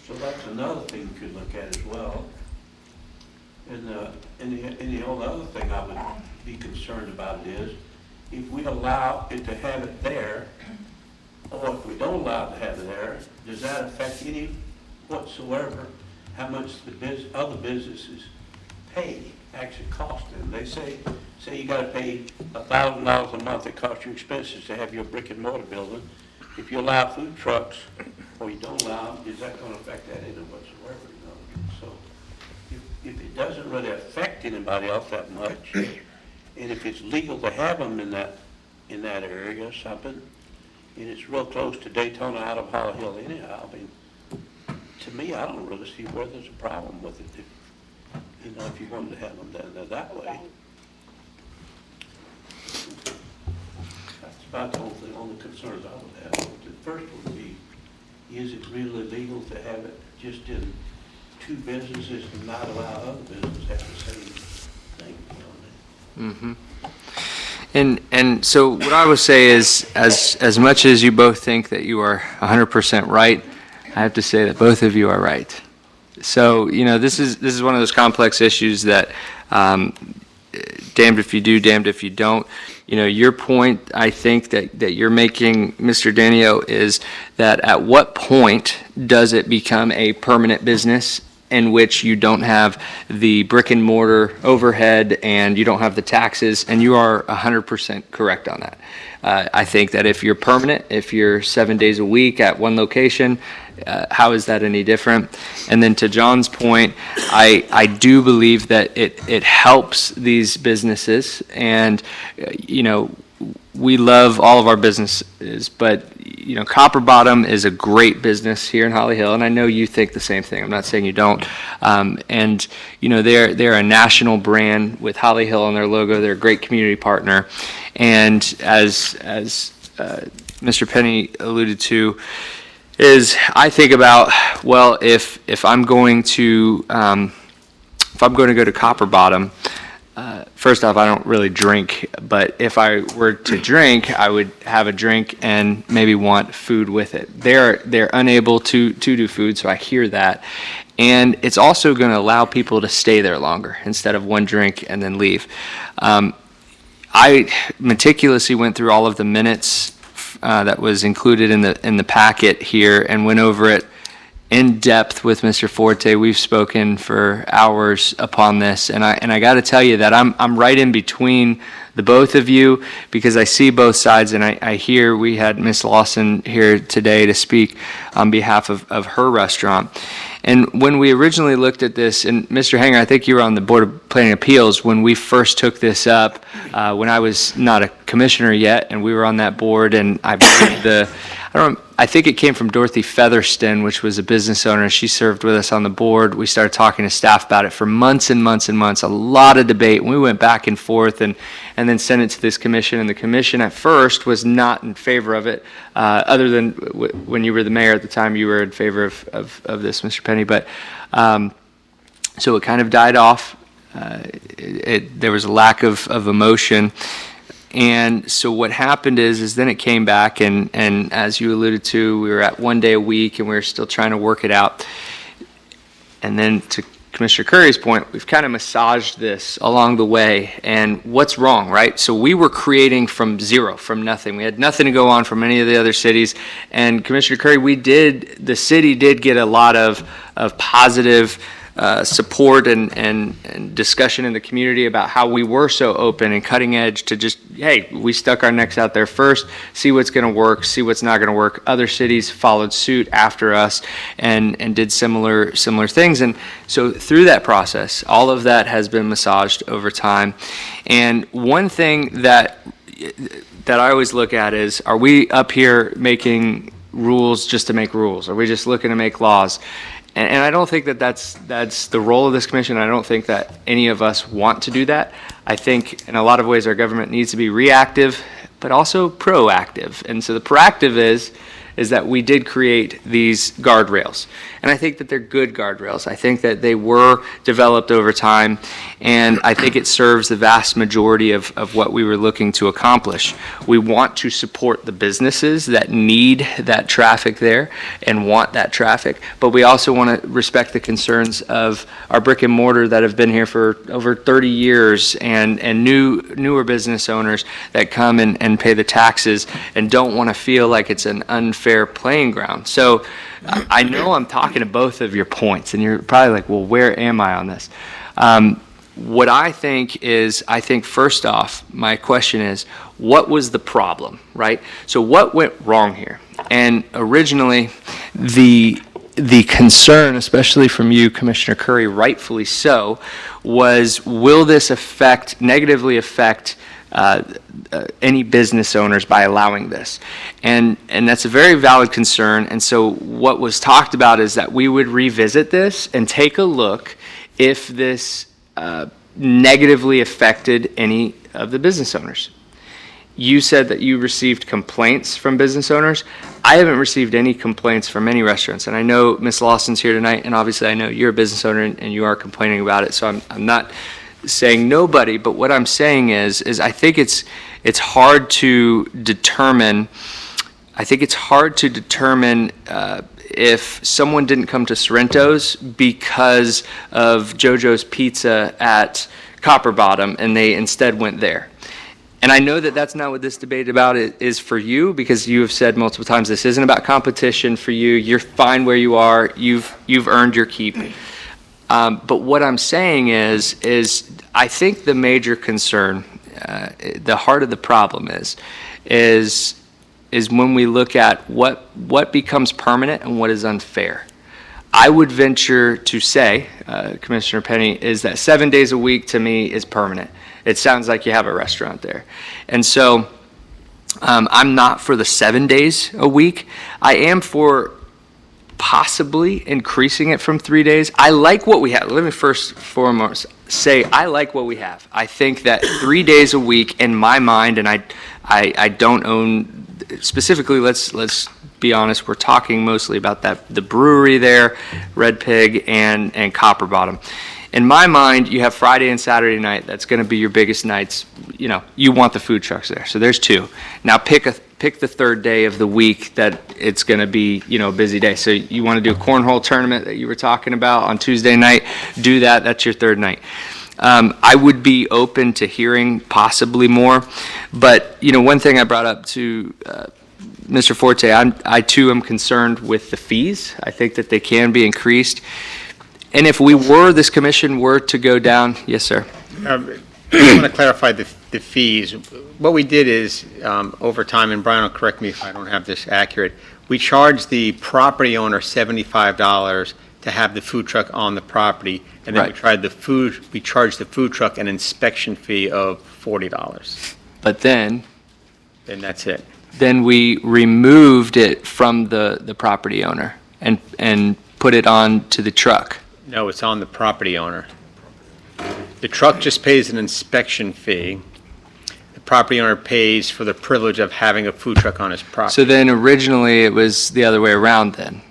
So that's another thing you could look at as well. And the only other thing I would be concerned about is if we allow it to have it there, or if we don't allow it to have it there, does that affect any whatsoever how much the other businesses pay, actually cost them? They say you gotta pay $1,000 a month, it costs you expenses to have your brick and mortar building. If you allow food trucks, or you don't allow them, is that gonna affect that any whatsoever, you know? So, if it doesn't really affect anybody else that much, and if it's legal to have them in that area or something, and it's real close to Daytona out of Holly Hill anyhow, I mean, to me, I don't really see where there's a problem with it, if you wanted to have them down there that way. That's about the only concerns I would have. The first would be, is it really legal to have it just in two businesses and not allow other businesses to have the same thing, you know what I mean? and so what I would say is, as much as you both think that you are 100% right, I have to say that both of you are right. So, this is one of those complex issues that, damned if you do, damned if you don't. Your point, I think, that you're making, Mr. Danio, is that at what point does it become a permanent business in which you don't have the brick and mortar overhead and you don't have the taxes, and you are 100% correct on that. I think that if you're permanent, if you're 7 days a week at one location, how is that any different? And then to John's point, I do believe that it helps these businesses, and we love all of our businesses, but Copper Bottom is a great business here in Holly Hill, and I know you think the same thing. I'm not saying you don't. And they're a national brand with Holly Hill on their logo. They're a great community partner, and as Mr. Penny alluded to, is I think about, well, if I'm going to go to Copper Bottom. First off, I don't really drink, but if I were to drink, I would have a drink and maybe want food with it. They're unable to do food, so I hear that. And it's also going to allow people to stay there longer instead of one drink and then leave. I meticulously went through all of the minutes that was included in the packet here and went over it in depth with Mr. Forte. We've spoken for hours upon this, and I got to tell you that I'm right in between the both of you, because I see both sides, and I hear we had Miss Lawson here today to speak on behalf of her restaurant. And when we originally looked at this, and Mr. Hanger, I think you were on the Board of Planning Appeals when we first took this up, when I was not a commissioner yet, and we were on that board, and I believe I think it came from Dorothy Featherston, which was a business owner. She served with us on the board. We started talking to staff about it for months and months and months, a lot of debate. And we went back and forth and then sent it to this commission. And the commission at first was not in favor of it, other than when you were the mayor at the time, you were in favor of this, Mr. Penny. But so it kind of died off. There was a lack of emotion. And so what happened is then it came back, and as you alluded to, we were at 1 day a week, and we were still trying to work it out. And then to Commissioner Curry's point, we've kind of massaged this along the way, and what's wrong, right? So we were creating from zero, from nothing. We had nothing to go on from any of the other cities, and Commissioner Curry, the city did get a lot of positive support and discussion in the community about how we were so open and cutting edge to just, hey, we stuck our necks out there first, see what's going to work, see what's not going to work. Other cities followed suit after us and did similar things. And so through that process, all of that has been massaged over time. And one thing that I always look at is, are we up here making rules just to make rules? Are we just looking to make laws? And I don't think that that's the role of this commission. I don't think that any of us want to do that. I think in a lot of ways our government needs to be reactive, but also proactive. And so the proactive is that we did create these guardrails. And I think that they're good guardrails. I think that they were developed over time, and I think it serves the vast majority of what we were looking to accomplish. We want to support the businesses that need that traffic there and want that traffic, but we also want to respect the concerns of our brick and mortar that have been here for over 30 years and newer business owners that come and pay the taxes and don't want to feel like it's an unfair playing ground. So I know I'm talking to both of your points, and you're probably like, well, where am I on this? What I think is, first off, my question is, what was the problem, right? So what went wrong here? And originally, the concern, especially from you, Commissioner Curry, rightfully so, was, will this negatively affect any business owners by allowing this? And that's a very valid concern. And so what was talked about is that we would revisit this and take a look if this negatively affected any of the business owners. You said that you received complaints from business owners. I haven't received any complaints from any restaurants. And I know Ms. Lawson's here tonight, and obviously I know you're a business owner and you are complaining about it. So I'm not saying nobody, but what I'm saying is I think it's hard to determine. I think it's hard to determine if someone didn't come to Sorrento's because of JoJo's Pizza at Copper Bottom and they instead went there. And I know that that's not what this debate about is for you, because you have said multiple times this isn't about competition for you. You're fine where you are. You've earned your keep. But what I'm saying is I think the major concern, the heart of the problem is when we look at what becomes permanent and what is unfair. I would venture to say, Commissioner Penny, is that 7 days a week to me is permanent. It sounds like you have a restaurant there. And so I'm not for the 7 days a week. I am for possibly increasing it from 3 days. I like what we have. Let me first foremost say I like what we have. I think that 3 days a week in my mind, and I don't own specifically, let's be honest, we're talking mostly about the brewery there, Red Pig and Copper Bottom. In my mind, you have Friday and Saturday night. That's going to be your biggest nights. You know, you want the food trucks there. So there's two. Now pick the third day of the week that it's going to be, a busy day. So you want to do a cornhole tournament that you were talking about on Tuesday night, do that. That's your third night. I would be open to hearing possibly more. But, one thing I brought up to Mr. Forte, I too am concerned with the fees. I think that they can be increased. And if this commission were to go down, yes, sir. I want to clarify the fees. What we did is, over time, and Brian will correct me if I don't have this accurate, we charged the property owner $75 to have the food truck on the property, and then Right. we charged the food truck an inspection fee of $40. But then And that's it. we removed it from the property owner and put it on to the truck. No, it's on the property owner. The truck just pays an inspection fee. The property owner pays for the privilege of having a food truck on his property. So then originally it was the other way around then.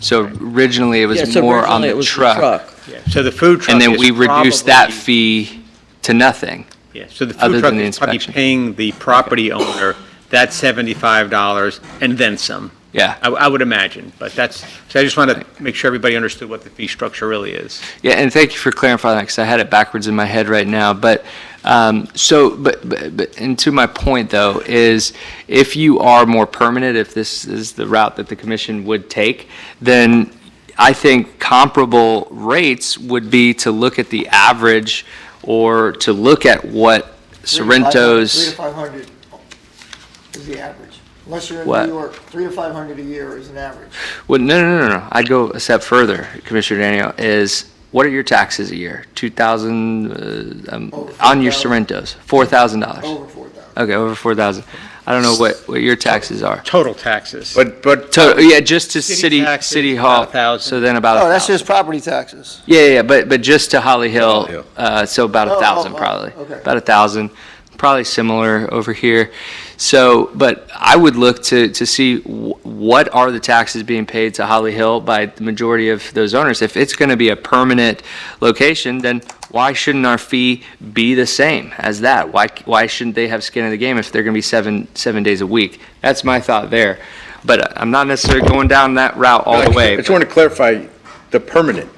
So originally it was Yeah, so more on originally it the was truck. Yeah, so the food truck And then is we reduced that probably- fee to nothing. Yeah, so the other food truck than the is probably inspection. paying the property owner that $75 and then some. Yeah. I would imagine, but so I just want to make sure everybody understood what the fee structure really is. Yeah, and thank you for clarifying that, because I had it backwards in my head right now. But, and to my point, though, is if you are more permanent, if this is the route that the commission would take, then I think comparable rates would be to look at the average or to look at what 3 Sorrento's. to 500 is the average. Unless you're in What? New York, 3 to 500 a year is an average. Well, no. I'd go a step further, Commissioner Daniel, is what are your taxes a year? 2,000, Over on your 4,000. Sorrento's, $4,000. Over 4,000. Okay, over 4,000. I don't know what your taxes are. Total taxes. But Yeah, just to City taxes, City about Hall, 1,000. so then about Oh, that's 1,000. just property taxes. Yeah, but just to Holly Hill, Hill. so about Oh, 1,000 oh, probably. okay. About 1,000, probably similar over here. So, but I would look to see what are the taxes being paid to Holly Hill by the majority of those owners. If it's going to be a permanent location, then why shouldn't our fee be the same as that? Why shouldn't they have skin in the game if they're going to be seven days a week? That's my thought there. But I'm not necessarily going down that route all the way. I just want to clarify the permanent.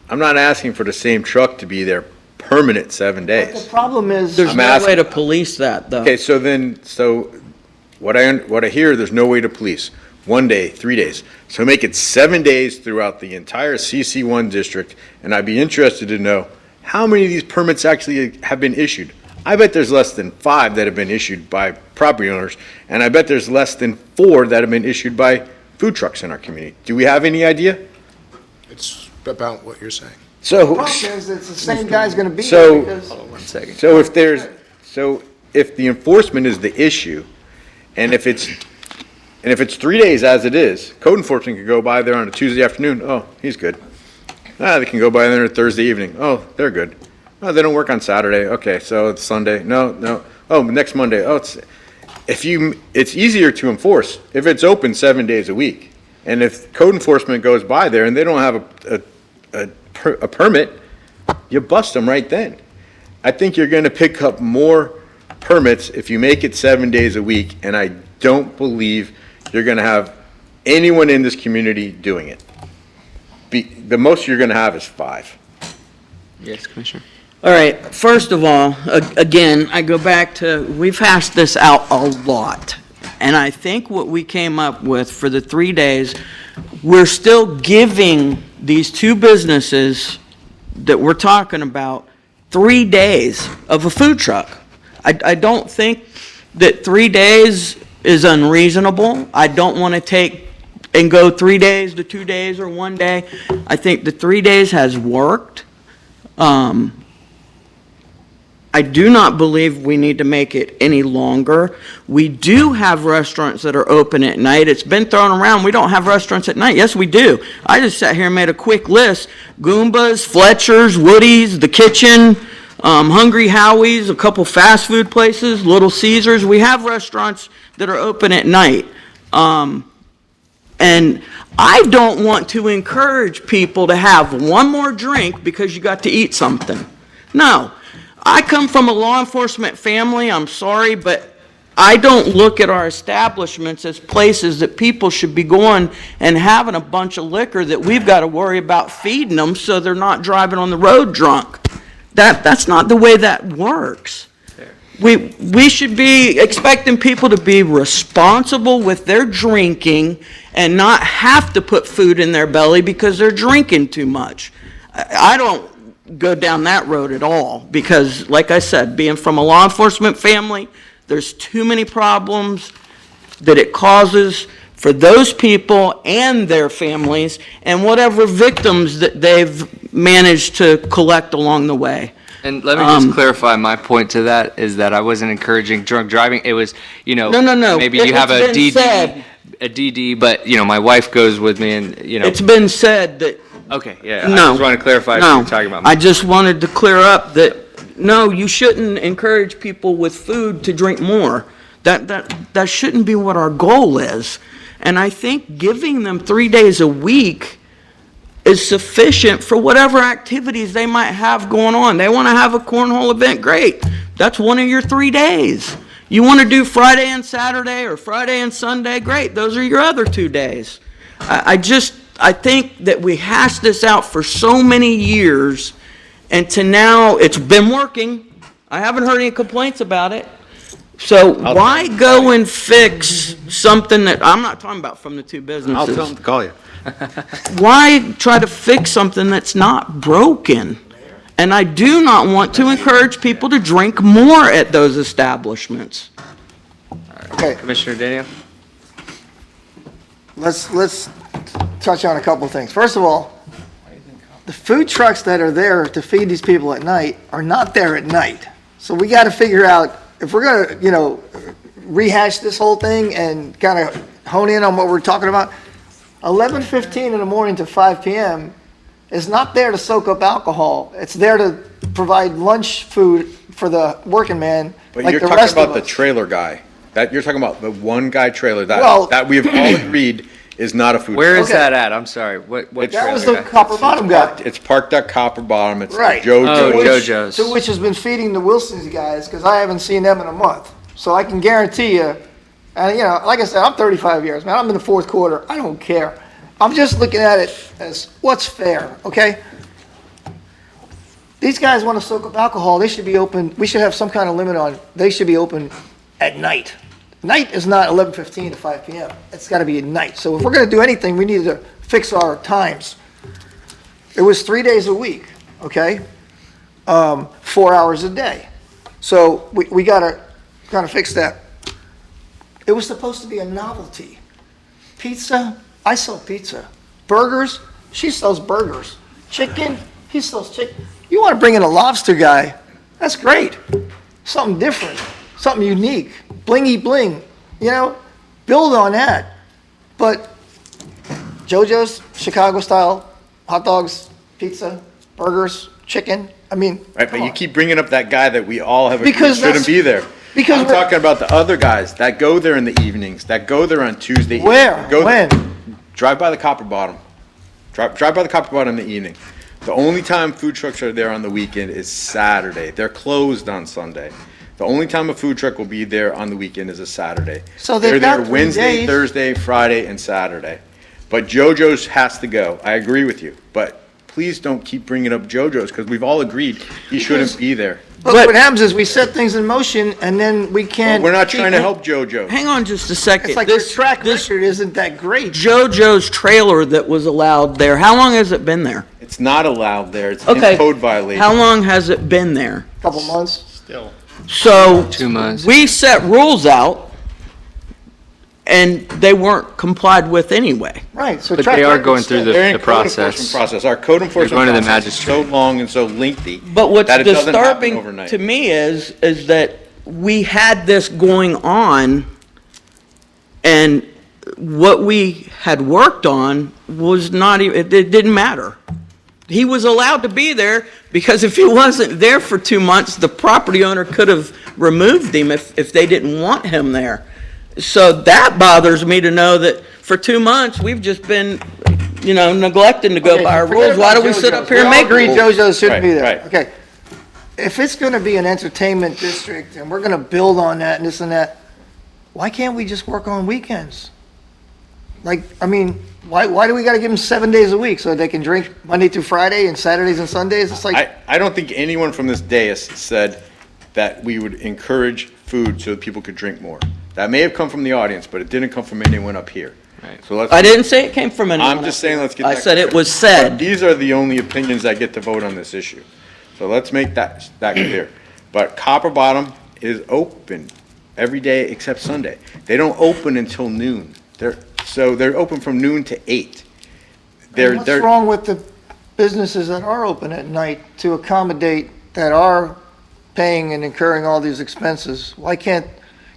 I'm not asking for the same truck to be there permanent 7 The days. problem is, There's I'm no asking- way to police that, though. Okay, so what I hear, there's no way to police. 1 day, 3 days. So make it 7 days throughout the entire CC1 district, and I'd be interested to know how many of these permits actually have been issued. I bet there's less than 5 that have been issued by property owners, and I bet there's less than 4 that have been issued by food trucks in our community. Do we have any idea? It's about what you're saying. the So, problem is it's the same guy's going to be So- there because, One second. if the enforcement is the issue, and if it's 3 days as it is, code enforcement can go by there on a Tuesday afternoon, oh, he's good. They can go by there on a Thursday evening, oh, they're good. Oh, they don't work on Saturday, okay, so it's Sunday, no, oh, next Monday, oh, it's easier to enforce if it's open 7 days a week. And if code enforcement goes by there and they don't have a permit, you bust them right then. I think you're gonna pick up more permits if you make it 7 days a week, and I don't believe you're gonna have anyone in this community doing it. The most you're gonna have is 5. Yes, Commissioner. All right, first of all, again, I go back to, we've hashed this out a lot. And I think what we came up with for the 3 days, we're still giving these 2 businesses that we're talking about 3 days of a food truck. I don't think that 3 days is unreasonable. I don't want to take and go 3 days to 2 days or 1 day. I think the 3 days has worked. I do not believe we need to make it any longer. We do have restaurants that are open at night. It's been thrown around, we don't have restaurants at night. Yes, we do. I just sat here and made a quick list. Goombas, Fletcher's, Woody's, The Kitchen, Hungry Howie's, a couple fast food places, Little Caesars. We have restaurants that are open at night. And I don't want to encourage people to have one more drink because you got to eat something. No. I come from a law enforcement family, I'm sorry, but I don't look at our establishments as places that people should be going and having a bunch of liquor that we've got to worry about feeding them so they're not driving on the road drunk. That's not the way that works. We should be expecting people to be responsible with their drinking and not have to put food in their belly because they're drinking too much. I don't go down that road at all because, like I said, being from a law enforcement family, there's too many problems that it causes for those people and their families and whatever victims that they've managed to collect along the way. And let me just clarify my point to that, is that I wasn't encouraging drunk driving. It was, No. maybe you have It's been said. a DD, but, my wife goes with me and, It's been said that okay, yeah. No. I just want to clarify if No, you're talking about. I just wanted to clear up that, no, you shouldn't encourage people with food to drink more. That shouldn't be what our goal is. And I think giving them 3 days a week is sufficient for whatever activities they might have going on. They want to have a cornhole event, great. That's one of your 3 days. You want to do Friday and Saturday or Friday and Sunday, great. Those are your other 2 days. I think that we hashed this out for so many years, and to now, it's been working. I haven't heard any complaints about it. So why go and fix something that, I'm not talking about from the two I'll businesses. tell them to call you. Why try to fix something that's not broken? And I do not want to encourage people to drink more at those establishments. Okay, Commissioner Daniel? let's touch on a couple of things. First of all, the food trucks that are there to feed these people at night are not there at night. So we got to figure out, if we're going to, rehash this whole thing and kind of hone in on what we're talking about, 11:15 in the morning to 5 p.m. is not there to soak up alcohol. It's there to provide lunch food for the working man, But like you're the talking rest of about the us. trailer guy. You're talking about the one guy trailer Well- that we have all agreed is not a food. Where truck. is that at? I'm sorry. What That was trailer the guy? Copper Bottom guy. It's parked at Copper Bottom. It's Right. JoJo's. Oh, JoJo's. To which has been feeding the Wilsons guys, because I haven't seen them in a month. So I can guarantee you, and like I said, I'm 35 years, man, I'm in the fourth quarter, I don't care. I'm just looking at it as what's fair, okay? These guys want to soak up alcohol, they should be open, we should have some kind of limit on, they should be open at night. Night is not 11:15 to 5 p.m., it's got to be at night. So if we're going to do anything, we need to fix our times. It was 3 days a week, okay? 4 hours a day. So we got to kind of fix that. It was supposed to be a novelty. Pizza, I sell pizza. Burgers, she sells burgers. Chicken, he sells chicken. You want to bring in a lobster guy, that's great. Something different, something unique, blingy bling, build on that. But JoJo's, Chicago style, hot dogs, pizza, burgers, chicken, Right, but come you on. keep bringing up that guy that we all have agreed Because shouldn't that's- be there. because I'm we're- talking about the other guys that go there in the evenings, that go there on Tuesday. evenings, Where? that go- When? Drive by the Copper Bottom. Drive by the Copper Bottom in the evening. The only time food trucks are there on the weekend is Saturday. They're closed on Sunday. The only time a food truck will be there on the weekend is a Saturday. So they've They're got there 3 Wednesday, days. Thursday, Friday, and Saturday. But JoJo's has to go. I agree with you. But please don't keep bringing up JoJo's because we've all agreed he shouldn't be there. But what happens is we set things in motion and then we can't. We're not keep trying to it. help JoJo. Hang on just a second. It's like their This- track this record isn't that great. JoJo's trailer that was allowed there, how long has it been there? It's not allowed there. It's in Okay. code violation. How long has it been there? Couple months. So. 2 months. We set rules out, and they weren't complied with anyway. Right, so But track they are record's going through still- They're in the code enforcement process. process. Our code enforcement going to the process is so magistrate. long and so lengthy. But what's that it doesn't happen disturbing overnight. to me is that we had this going on, and what we had worked on was not even, it didn't matter. He was allowed to be there, because if he wasn't there for 2 months, the property owner could have removed him if they didn't want him there. So that bothers me to know that for 2 months, we've just been, neglecting to go Okay, by our forget rules. Why about do we sit JoJo's. up here and We all make agree rules? JoJo's shouldn't be there. Right, right. Okay. If it's going to be an entertainment district and we're going to build on that and this and that, why can't we just work on weekends? Why do we got to give them 7 days a week so they can drink Monday through Friday and Saturdays and Sundays? It's like, I don't think anyone from this dais said that we would encourage food so that people could drink more. That may have come from the audience, but it didn't come from anyone up here. Right. So let's. I didn't say it came from anyone. I'm just saying, let's get I that said it clear. was But said. these are the only opinions that get to vote on this issue. So let's make that clear. But Copper Bottom is open every day except Sunday. They don't open until noon. They're open from noon to 8. what's wrong with the businesses that are open at night to accommodate, that are paying and incurring all these expenses? Why can't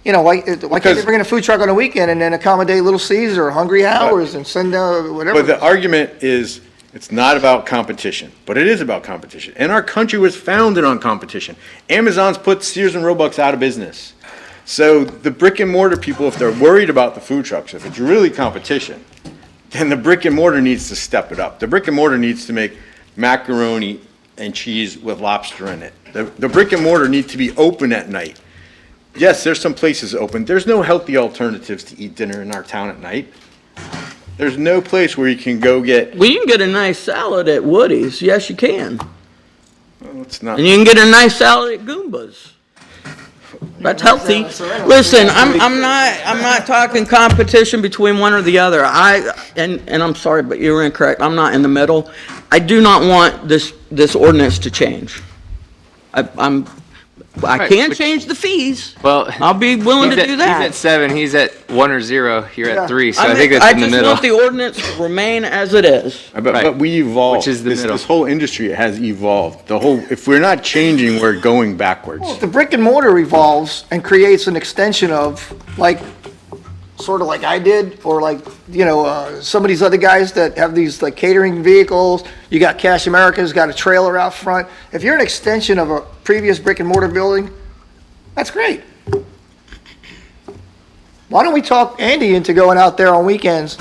they bring in a food truck on a weekend and then accommodate Little Caesar or Hungry Hours and send whatever? But the argument is, it's not about competition, but it is about competition. And our country was founded on competition. Amazon's put Sears and Roebuck out of business. So the brick and mortar people, if they're worried about the food trucks, if it's really competition, then the brick and mortar needs to step it up. The brick and mortar needs to make macaroni and cheese with lobster in it. The brick and mortar needs to be open at night. Yes, there's some places open. There's no healthy alternatives to eat dinner in our town at night. There's no place where you can go get, Well, you can get a nice salad at Woody's. Yes, you can. well, it's not, And you can get a nice salad at Goomba's. That's healthy. Listen, I'm not talking competition between one or the other. And I'm sorry, but you're incorrect. I'm not in the middle. I do not want this ordinance to change. I Right, can but- change the fees. Well, I'll be willing to do He's that. at 7, he's at 1 or 0, you're Yeah. at 3, so I think that's in the I just middle. want the ordinance to remain as it is. But Right. we evolved. Which is the This- middle. This whole industry has evolved. If we're not changing, we're going backwards. Well, if the brick and mortar evolves and creates an extension of, like, sort of like I did, or like, some of these other guys that have these like catering vehicles, you got Cash America's got a trailer out front. If you're an extension of a previous brick and mortar building, that's great. Why don't we talk Andy into going out there on weekends,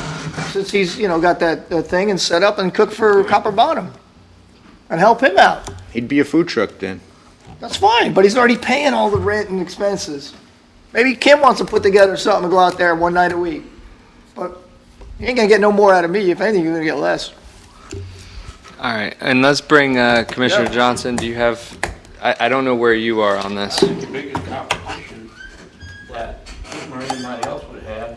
since he's, got that thing, and set up and cook for Copper Bottom and help him out? He'd be a food truck then. That's fine, but he's already paying all the rent and expenses. Maybe Kim wants to put together something to go out there one night a week. But you ain't gonna get no more out of me. If anything, you're gonna get less. All right, and let's bring Commissioner Yeah. Johnson, do you have, I don't know where you are on this. I think the biggest competition that Kim or anybody else would have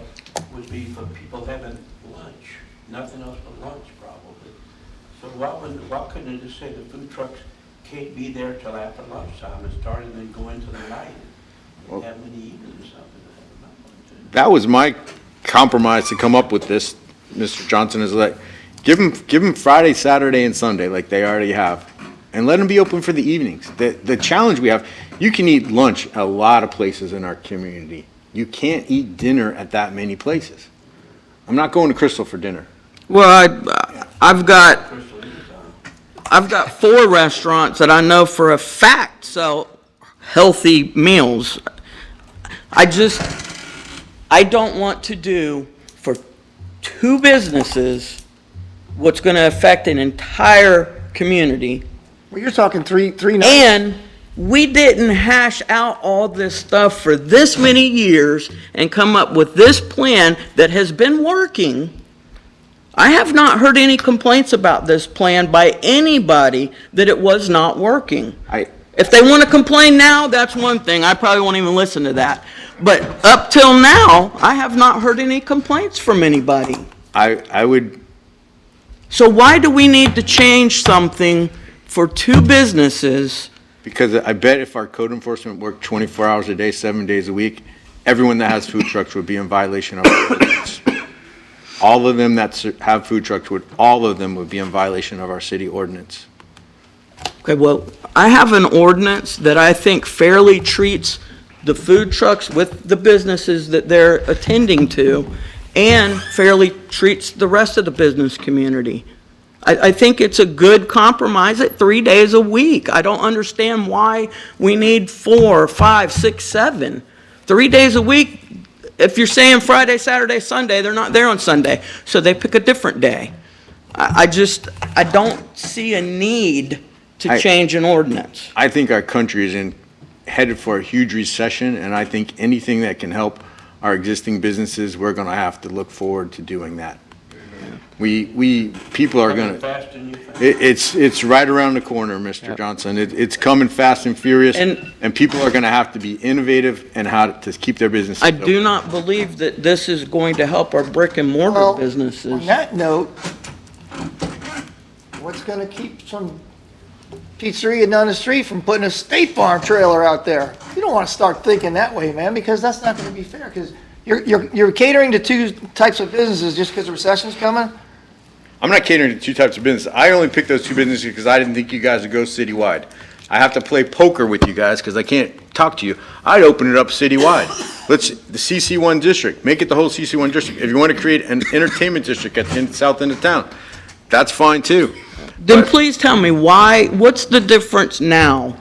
would be for people having lunch, nothing else but lunch probably. So why couldn't it just say the food trucks can't be there till after lunchtime and start and then go into the night? And have them in the evening or something. That was my compromise to come up with this, Mr. Johnson, is like, give them Friday, Saturday, and Sunday like they already have, and let them be open for the evenings. The challenge we have, you can eat lunch at a lot of places in our community. You can't eat dinner at that many places. I'm not going to Crystal for dinner. Well, I've got 4 restaurants that I know for a fact sell healthy meals. I don't want to do for 2 businesses what's going to affect an entire community. Well, you're talking three nights. And we didn't hash out all this stuff for this many years and come up with this plan that has been working. I have not heard any complaints about this plan by anybody that it was not working. If they want to complain now, that's one thing. I probably won't even listen to that. But up till now, I have not heard any complaints from anybody. I would, So why do we need to change something for 2 businesses? because I bet if our code enforcement worked 24 hours a day, 7 days a week, everyone that has food trucks would be in violation of our ordinance. All of them that have food trucks all of them would be in violation of our city ordinance. Okay, well, I have an ordinance that I think fairly treats the food trucks with the businesses that they're attending to, and fairly treats the rest of the business community. I think it's a good compromise at 3 days a week. I don't understand why we need 4, 5, 6, 7. 3 days a week, if you're saying Friday, Saturday, Sunday, they're not there on Sunday, so they pick a different day. I don't see a need to change an ordinance. I think our country is headed for a huge recession, and I think anything that can help our existing businesses, we're going to have to look forward to doing that. People are going to, Faster than you think. it's right around the corner, Mr. Johnson. It's coming fast and furious, and people are going to have to be innovative and how to keep their businesses I open. do not believe that this is going to help our brick and Well, mortar businesses. On that note, what's gonna keep some pizzeria down the street from putting a State Farm trailer out there? You don't wanna start thinking that way, man, because that's not gonna be fair, because you're catering to 2 types of businesses just because the recession's coming? I'm not catering to 2 types of business. I only picked those 2 businesses because I didn't think you guys would go citywide. I have to play poker with you guys because I can't talk to you. I'd open it up citywide. The CC1 district, make it the whole CC1 district. If you want to create an entertainment district at the south end of town, that's fine too. Then please tell me what's the difference now,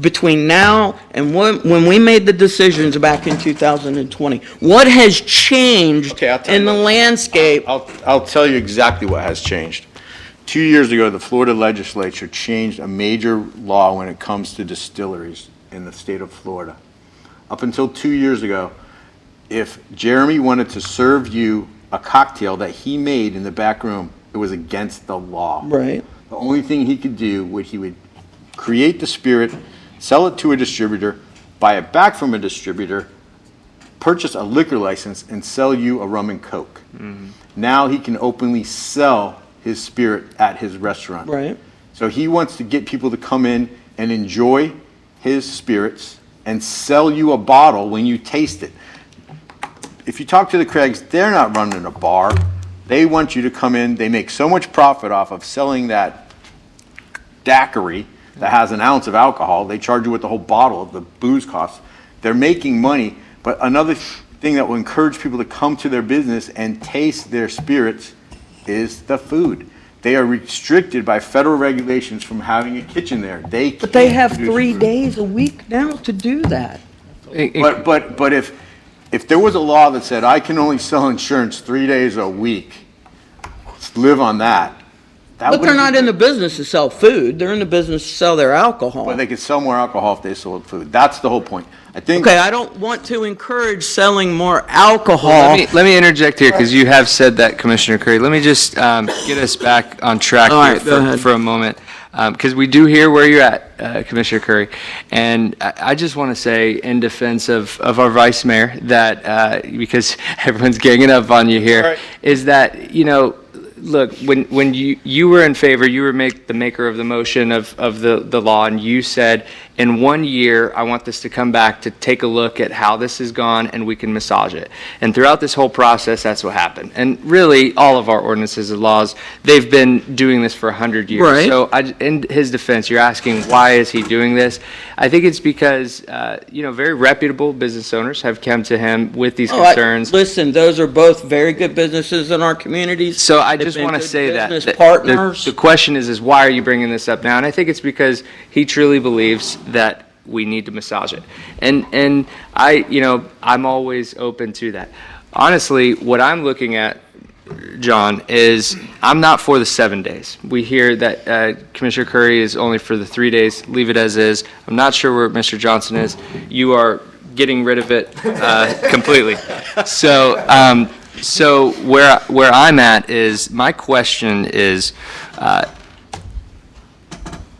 between now and when we made the decisions back in 2020? What has changed Okay, I'll tell in you the what. landscape? I'll tell you exactly what has changed. 2 years ago, the Florida legislature changed a major law when it comes to distilleries in the state of Florida. Up until 2 years ago, if Jeremy wanted to serve you a cocktail that he made in the back room, it was against the law. Right. The only thing he could do he would create the spirit, sell it to a distributor, buy it back from a distributor, purchase a liquor license, and sell you a rum and coke. Now he can openly sell his spirit at his restaurant. Right. So he wants to get people to come in and enjoy his spirits and sell you a bottle when you taste it. If you talk to the Craigs, they're not running a bar. They want you to come in. They make so much profit off of selling that daiquiri that has an ounce of alcohol. They charge you what the whole bottle of the booze costs. They're making money. But another thing that will encourage people to come to their business and taste their spirits is the food. They are restricted by federal regulations from having a kitchen there. But they can't have produce 3 food. days a week now to do that. But if there was a law that said I can only sell insurance 3 days a week, live on that. But they're wouldn't not be in the good. business to sell food. They're in the business to sell their alcohol. But they could sell more alcohol if they sold food. That's the whole point. I think. Okay, I don't want to encourage selling more alcohol. Let me interject here, because you have said that, Commissioner Curry. Let me just get us back on track All here right, go ahead. for a moment, because we do hear where you're at, Commissioner Curry. And I just want to say, in defense of our vice mayor, that, because everyone's ganging up on you here, All right. is that, look, when you were in favor, you were the maker of the motion of the law, and you said, in 1 year, I want this to come back to take a look at how this has gone, and we can massage it. And throughout this whole process, that's what happened. And really, all of our ordinances and laws, they've been doing this for 100 years. Right. So in his defense, you're asking, why is he doing this? I think it's because, very reputable business owners have come to him with these concerns. Listen, those are both very good businesses in our communities. So I They've just been want to good say that. business that partners. The question is why are you bringing this up now? And I think it's because he truly believes that we need to massage it. And I'm always open to that. Honestly, what I'm looking at, John, is I'm not for the 7 days. We hear that Commissioner Curry is only for the 3 days. Leave it as is. I'm not sure where Mr. Johnson is. You are getting rid of it completely. So where I'm at is, my question is, and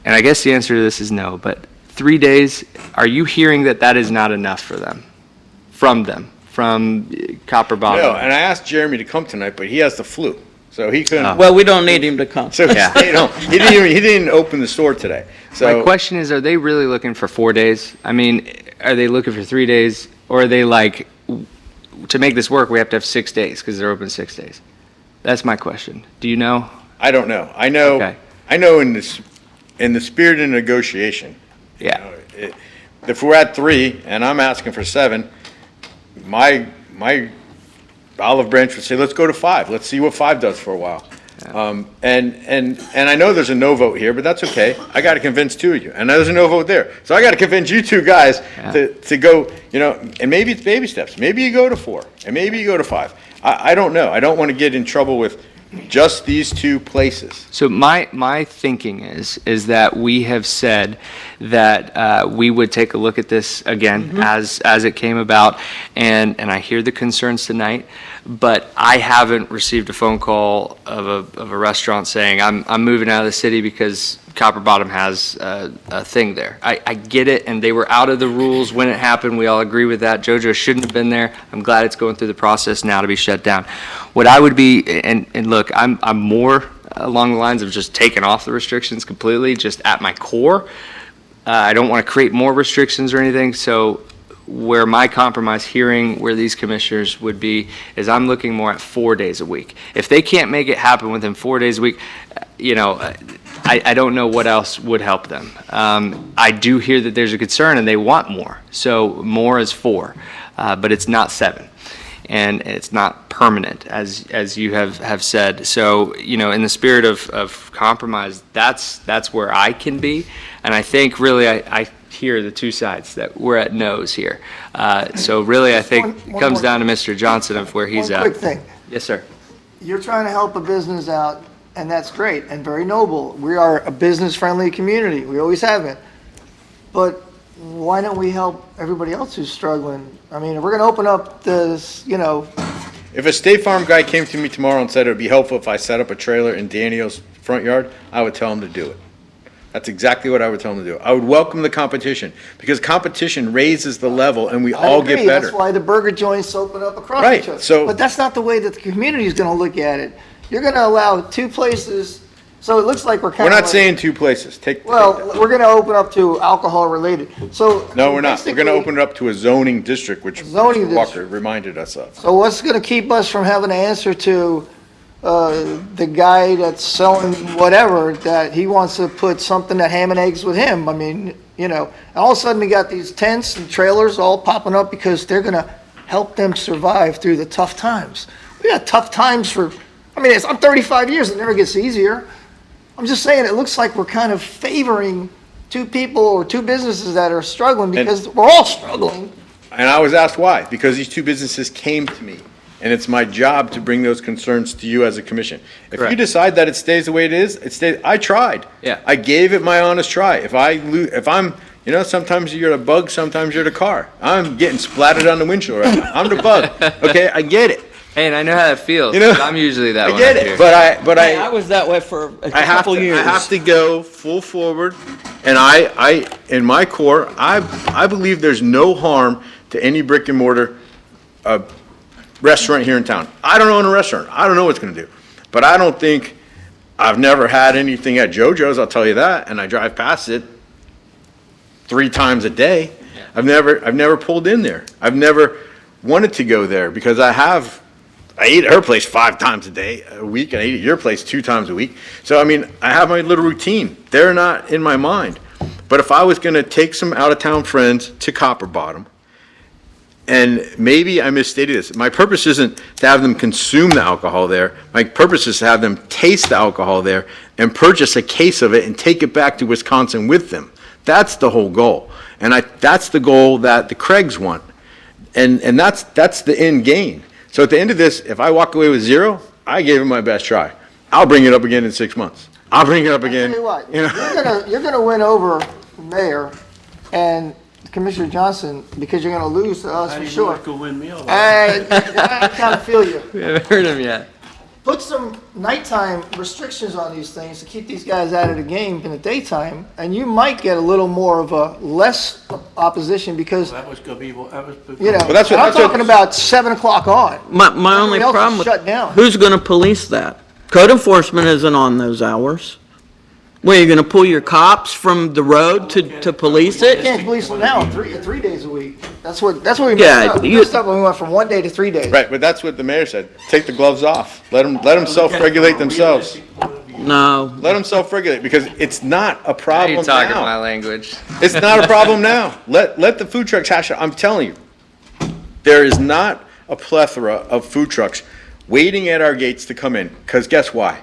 I guess the answer to this is no, but 3 days, are you hearing that is not enough for them, from Copper Bottom? No, and I asked Jeremy to come tonight, but he has the flu, so he couldn't. Oh. Well, we don't need him to come. So he stayed home. He didn't open the store today. So My question is, are they really looking for 4 days? I mean, are they looking for 3 days, or are they like, to make this work, we have to have 6 days, because they're open 6 days? That's my question. Do you know? I don't know. I know. Okay. I know in the spirit of negotiation. Yeah. If we're at 3 and I'm asking for 7, my olive branch would say, let's go to 5. Let's see what 5 does for a while. And I know there's a no vote here, but that's okay. I got to convince 2 of you, and there's a no vote there. So I got to convince you 2 guys to go, and maybe it's baby steps. Maybe you go to 4, and maybe you go to 5. I don't know. I don't want to get in trouble with just these 2 places. So my thinking is that we have said that we would take a look at this again as it came about, and I hear the concerns tonight, but I haven't received a phone call of a restaurant saying, I'm moving out of the city because Copper Bottom has a thing there. I get it, and they were out of the rules when it happened. We all agree with that. JoJo shouldn't have been there. I'm glad it's going through the process now to be shut down. What I would be, and look, I'm more along the lines of just taking off the restrictions completely, just at my core. I don't want to create more restrictions or anything, so where my compromise, hearing where these commissioners would be, is I'm looking more at 4 days a week. If they can't make it happen within 4 days a week, I don't know what else would help them. I do hear that there's a concern and they want more, so more is 4, but it's not 7. And it's not permanent, as you have said. So, in the spirit of compromise, that's where I can be. And I think really I hear the 2 sides, that we're at no's here. So really, I think it One comes more- down to Mr. Johnson of where he's One at. quick thing. Yes, sir. You're trying to help a business out, and that's great and very noble. We are a business-friendly community. We always have been. But why don't we help everybody else who's struggling? I mean, if we're going to open up this, If a State Farm guy came to me tomorrow and said it would be helpful if I set up a trailer in Daniel's front yard, I would tell him to do it. That's exactly what I would tell them to do. I would welcome the competition, because competition raises the level and we I all get agree. better. That's why the burger joints open up across Right, each other. so- But that's not the way that the community is gonna look at it. You're gonna allow two places, so it looks like we're kind We're of not saying two places. Well, we're gonna open up to alcohol related, so. No, we're not. We're going to basically- open it up to a zoning district, which Zoning Mr. Walker district. reminded us of. So what's gonna keep us from having an answer to, the guy that's selling whatever, that he wants to put something that ham and eggs with him? I mean, you know, and all of a sudden we got these tents and trailers all popping up because they're gonna help them survive through the tough times. We got tough times I'm 35 years, it never gets easier. I'm just saying, it looks like we're kind of favoring two people or two businesses that are struggling because we're all struggling. And I was asked why, because these two businesses came to me, and it's my job to bring those concerns to you as a commission. If you Correct. decide that it stays the way it is, it stays, I tried. Yeah. I gave it my honest try. If I'm, sometimes you're the bug, sometimes you're the car. I'm getting splattered on the windshield right now. I'm the bug, okay? I get it. Hey, and I know how that feels. You know, 'cause I'm usually that I one get up it, here. but Hey, I was that way for a I have couple to, years. I have to go full forward, and in my core, I believe there's no harm to any brick and mortar, restaurant here in town. I don't own a restaurant. I don't know what it's gonna do. But I've never had anything at JoJo's, I'll tell you that, and I drive past it 3 times a day. I've never pulled in there. I've never wanted to go there because I eat at her place 5 times a week, and I eat at your place 2 times a week. So, I have my little routine. They're not in my mind. But if I was gonna take some out-of-town friends to Copper Bottom, and maybe I misstated this, my purpose isn't to have them consume the alcohol there. My purpose is to have them taste the alcohol there and purchase a case of it and take it back to Wisconsin with them. That's the whole goal. And that's the goal that the Craigs want. And that's the end game. So at the end of this, if I walk away with 0, I gave it my best try. I'll bring it up again in 6 months. I'll bring it up again. Tell you what, you know. you're gonna win over the mayor and Commissioner Johnson because you're gonna lose to us How for do you know sure. it could win me over? I kind of feel you. We haven't heard him yet. Put some nighttime restrictions on these things to keep these guys out of the game in the daytime, and you might get a little more of a less opposition because, That was gonna be, that was. you know, that's what- I'm that's what- talking about 7 o'clock on. My only Everybody else is problem with, shut down. who's gonna police that? Code enforcement isn't on those hours. Where, you gonna pull your cops from the road to police You it? can't police them now 3 days a week. That's what we Yeah, messed up. We you- messed up when we went from 1 day to 3 days. Right, but that's what the mayor said. Take the gloves off. Let them self-regulate themselves. No. Let them self-regulate, because it's not a Now problem you're talking my now. language. It's not a problem now. Let the food trucks hash it. I'm telling you, there is not a plethora of food trucks waiting at our gates to come in, because guess why?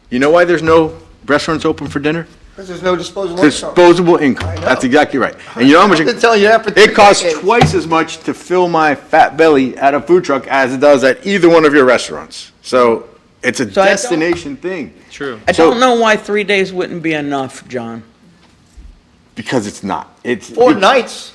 You know why there's no restaurants open for dinner? Because there's no disposable income. Disposable income. I know. That's exactly right. And you know how much? I've been telling you that for It costs 3 decades. twice as much to fill my fat belly at a food truck as it does at either one of your restaurants. So it's a So I don't- destination thing. True. I So- don't know why 3 days wouldn't be enough, John. Because it's not. It's 4 nights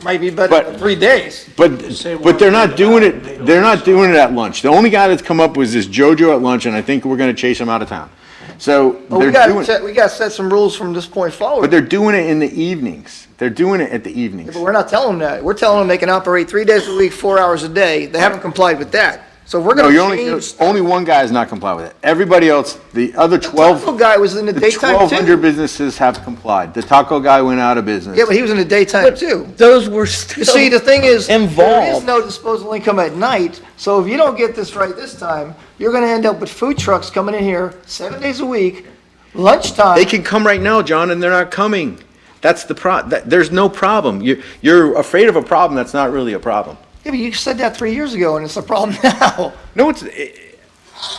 might be better But- than 3 days. But they're not doing it. They're not doing it at lunch. The only guy that's come up was this JoJo at lunch, and I think we're going to chase him out of town. So Well, they're doing, we got to set some rules from this point forward. but they're doing it in the evenings. They're doing it at the evenings. But we're not telling them that. We're telling them they can operate 3 days a week, 4 hours a day. They haven't complied with that. So we're No, going you to change. only one guy has not complied with it. Everybody else, the other The 12, taco guy was in the the daytime 1,200 too. businesses have complied. The taco guy went out of business. Yeah, but he was in the daytime too. Those were still. You see, the thing is, there is Involved. no disposable income at night. So if you don't get this right this time, you're going to end up with food trucks coming in here 7 days a week, lunchtime. They can come right now, John, and they're not coming. That's the there's no problem. You're afraid of a problem that's not really a problem. Yeah, but you said that 3 years ago, and it's a problem now. No,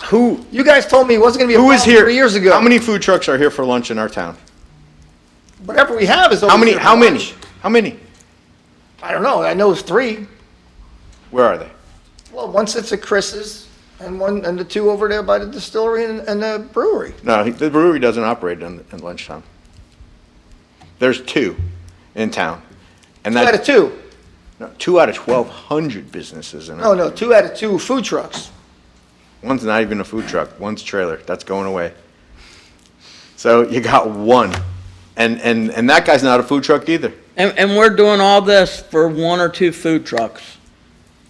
who You guys told me it wasn't going to be a is problem here? 3 years ago. How many food trucks are here for lunch in our town? Whatever we have is How over many? here How for many? lunch. How many? I don't know. I know it's 3. Where are they? Well, one sits at Chris's, and the 2 over there by the distillery and the brewery. No, the brewery doesn't operate in lunchtime. There's 2 in town, and 2 out of that's 2. 2 out of 1,200 businesses in it. No, 2 out of 2 food trucks. One's not even a food truck. One's a trailer. That's going away. So you got one. And that guy's not a food truck either. And we're doing all this for one or two food trucks.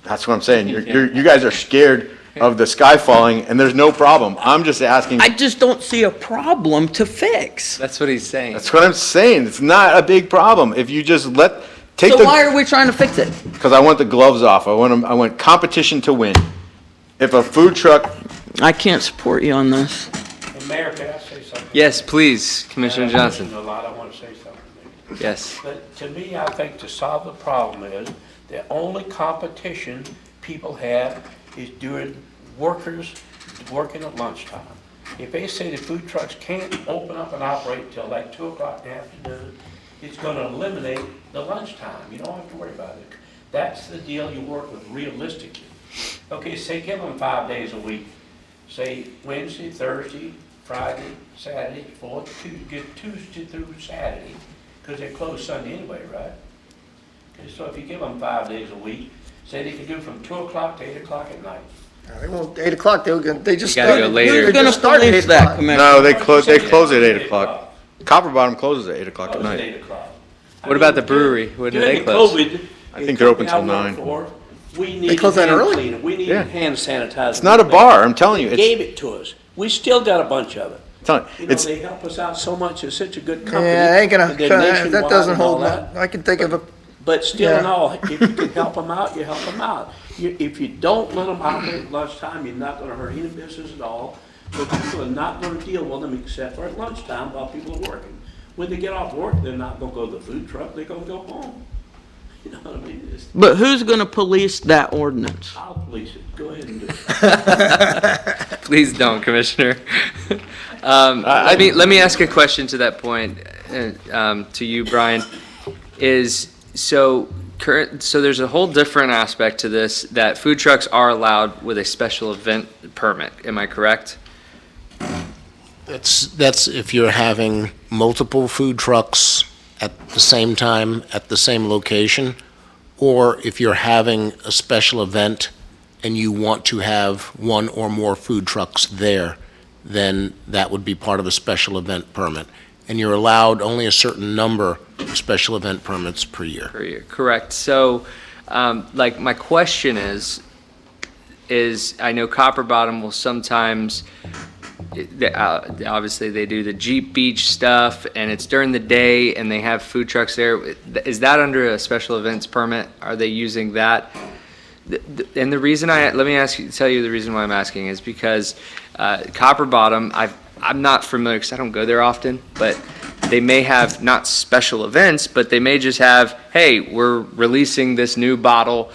That's what I'm saying. You guys are scared of the sky falling, and there's no problem. I'm just asking. I just don't see a problem to fix. That's what he's saying. That's what I'm saying. It's not a big problem. If you just take So why are we trying to fix it? because I want the gloves off. I want competition to win. If a food truck, I can't support you on this. And Mayor, can I say something? Yes, please, Commissioner I've Johnson. listened to a lot, I want to say something. Yes. But to me, I think to solve the problem is, the only competition people have is during workers working at lunchtime. If they say the food trucks can't open up and operate till like 2 o'clock in the afternoon, it's gonna eliminate the lunchtime. You don't have to worry about it. That's the deal you work with realistically. Okay, say give them 5 days a week. Say Wednesday, Thursday, Friday, Saturday, get Tuesday through Saturday, because they're closed Sunday anyway, right? Okay, so if you give them 5 days a week, say they can do from 2 o'clock to 8 o'clock at night. They won't, 8 o'clock, they just You gotta started. go later. Who's They gonna just started at police 8 that, o'clock. Commissioner? no, they close at 8 o'clock. Copper Bottom closes at 8 o'clock at Close at night. 8 o'clock. What about the brewery? When do they close? During the COVID, I think they're open the till company I 9. work for, we They needed close that hand early? cleaner. We Yeah. needed hand sanitizer. It's not a bar, I'm telling you. They It's, gave it to us. We still got a bunch of it. telling You you, know, it's, they help us out so much. It's such a good company. Yeah, ain't gonna, and they're that nationwide doesn't and all hold, that. I can think of a, But still Yeah. in all, if you can help them out, you help them out. If you don't let them operate at lunchtime, you're not gonna hurt any business at all. But people are not gonna deal with them except for at lunchtime while people are working. When they get off work, they're not gonna go to the food truck, they're gonna go home. You know what I mean? But who's gonna police that ordinance? I'll police it. Go ahead and do it. Please don't, Commissioner. Let me ask a question to that point, to you, Brian. So there's a whole different aspect to this, that food trucks are allowed with a special event permit. Am I correct? That's if you're having multiple food trucks at the same time, at the same location, or if you're having a special event and you want to have one or more food trucks there, then that would be part of a special event permit. And you're allowed only a certain number of special event permits per year. Per year, correct. So, like, my question is I know Copper Bottom will sometimes, obviously they do the Jeep Beach stuff, and it's during the day, and they have food trucks there. Is that under a special events permit? Are they using that? And the reason let me tell you the reason why I'm asking is because Copper Bottom, I'm not familiar because I don't go there often, but they may have not special events, but they may just have, hey, we're releasing this new bottle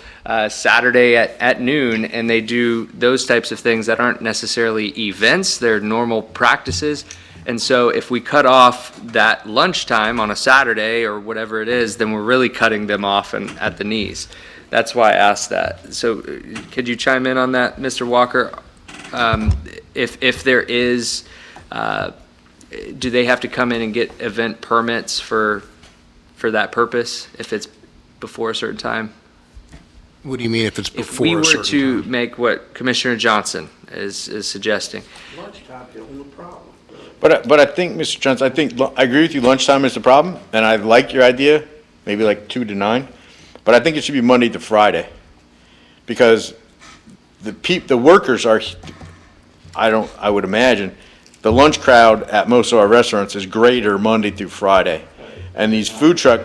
Saturday at noon, and they do those types of things that aren't necessarily events, they're normal practices. And so if we cut off that lunchtime on a Saturday or whatever it is, then we're really cutting them off at the knees. That's why I asked that. So could you chime in on that, Mr. Walker? If there is, do they have to come in and get event permits for that purpose, if it's before a certain time? What do you mean if it's If before we a were certain to time? make what Commissioner Johnson is suggesting, Lunchtime's the only problem. but I think, Mr. Johnson, I agree with you, lunchtime is the problem, and I like your idea, maybe like 2 to 9, but I think it should be Monday to Friday. Because the workers are, I would imagine, the lunch crowd at most of our restaurants is greater Monday through Friday. And these food truck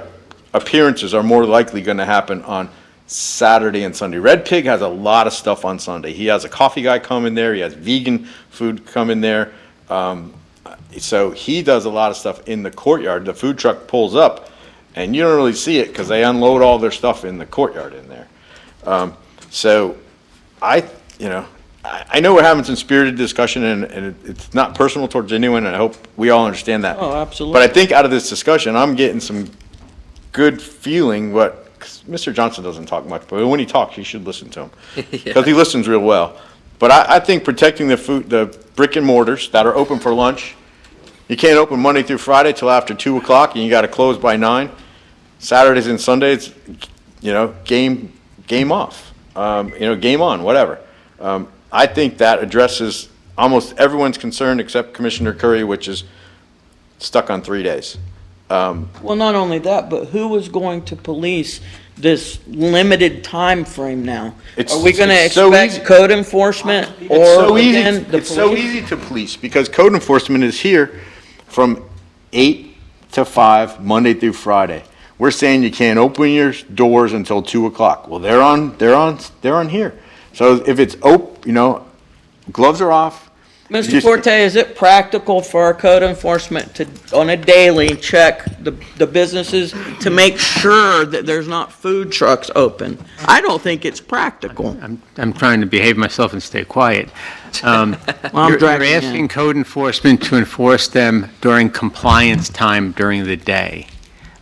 appearances are more likely gonna happen on Saturday and Sunday. Red Pig has a lot of stuff on Sunday. He has a coffee guy come in there, he has vegan food come in there. So he does a lot of stuff in the courtyard. The food truck pulls up, and you don't really see it because they unload all their stuff in the courtyard in there. So I know we're having some spirited discussion, and it's not personal towards anyone, and I hope we all understand that. Oh, absolutely. But I think out of this discussion, I'm getting some good feeling, 'cause Mr. Johnson doesn't talk much, but when he talks, you should listen to him. Because he listens real well. But I think protecting the brick and mortars that are open for lunch, you can't open Monday through Friday till after 2 o'clock, and you gotta close by 9. Saturdays and Sundays, game off, game on, whatever. I think that addresses almost everyone's concern except Commissioner Curry, which is stuck on 3 days. Well, not only that, but who is going to police this limited time frame now? It's- Are we going to it's so expect easy. code enforcement It's or so easy. again, the It's so police? easy to police because code enforcement is here from 8 to 5, Monday through Friday. We're saying you can't open your doors until 2 o'clock. Well, they're on here. So if it's gloves are off. Mr. Just- Forte, is it practical for our code enforcement to, on a daily, check the businesses to make sure that there's not food trucks open? I don't think it's practical. I'm trying to behave myself and stay quiet. I'm You're dragging you in. asking code enforcement to enforce them during compliance time during the day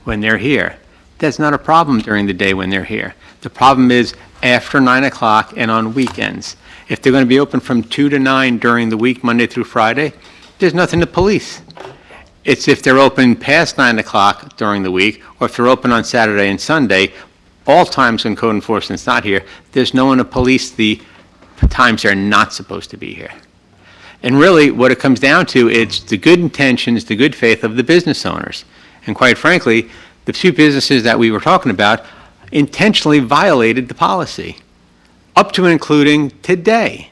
when they're here. That's not a problem during the day when they're here. The problem is after 9 o'clock and on weekends. If they're going to be open from 2 to 9 during the week, Monday through Friday, there's nothing to police. It's if they're open past 9 o'clock during the week, or if they're open on Saturday and Sunday, all times when code enforcement's not here, there's no one to police the times they're not supposed to be here. And really, what it comes down to, it's the good intentions, the good faith of the business owners. And quite frankly, the two businesses that we were talking about intentionally violated the policy, up to and including today.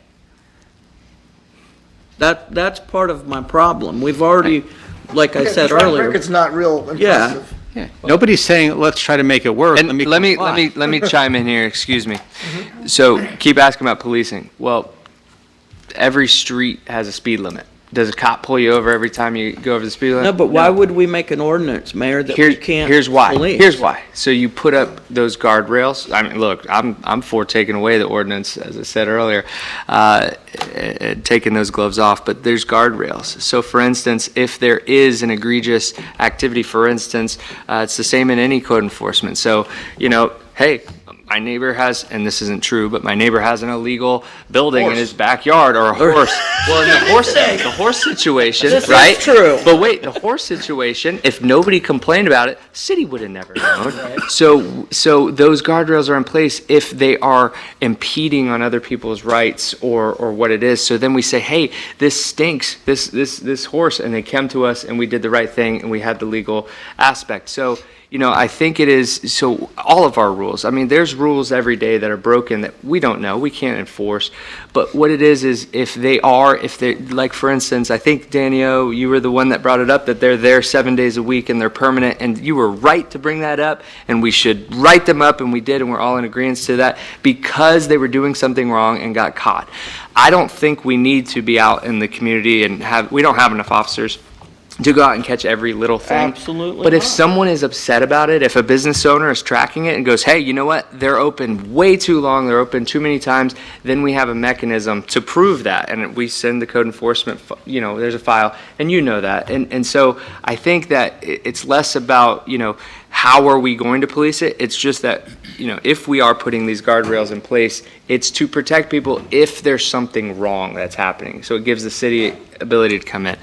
That's part of my problem. We've already, like I said Track earlier, record's not real Yeah. impressive. Yeah. Nobody's saying, let's try to make it work. And let me chime in here, excuse me. So keep asking about policing. Well, every street has a speed limit. Does a cop pull you over every time you go over the speed limit? no, but why would we make an ordinance, Mayor, that we can't Here's why. police? Here's why. So you put up those guardrails. I mean, look, I'm for taking away the ordinance, as I said earlier, taking those gloves off, but there's guardrails. So for instance, if there is an egregious activity, for instance, it's the same in any code enforcement. So, hey, my neighbor has, and this isn't true, but my neighbor has an illegal building in his backyard, or a horse. Well, in the horse situation, This is right? true. But wait, the horse situation, if nobody complained about it, city would have never known. So those guardrails are in place if they are impeding on other people's rights or what it is. So then we say, hey, this stinks, this horse, and they come to us and we did the right thing and we had the legal aspect. So, I think it is, so all of our rules, I mean, there's rules every day that are broken that we don't know, we can't enforce. But what it is if they're, like, for instance, I think, Danny-O, you were the one that brought it up, that they're there 7 days a week and they're permanent, and you were right to bring that up, and we should write them up, and we did, and we're all in agreement to that, because they were doing something wrong and got caught. I don't think we need to be out in the community and we don't have enough officers to go out and catch every little thing. Absolutely But if not. someone is upset about it, if a business owner is tracking it and goes, hey, you know what, they're open way too long, they're open too many times, then we have a mechanism to prove that. And we send the code enforcement, there's a file, and you know that. And so I think that it's less about, how are we going to police it? It's just that, if we are putting these guardrails in place, it's to protect people if there's something wrong that's happening. So it gives the city ability to come in.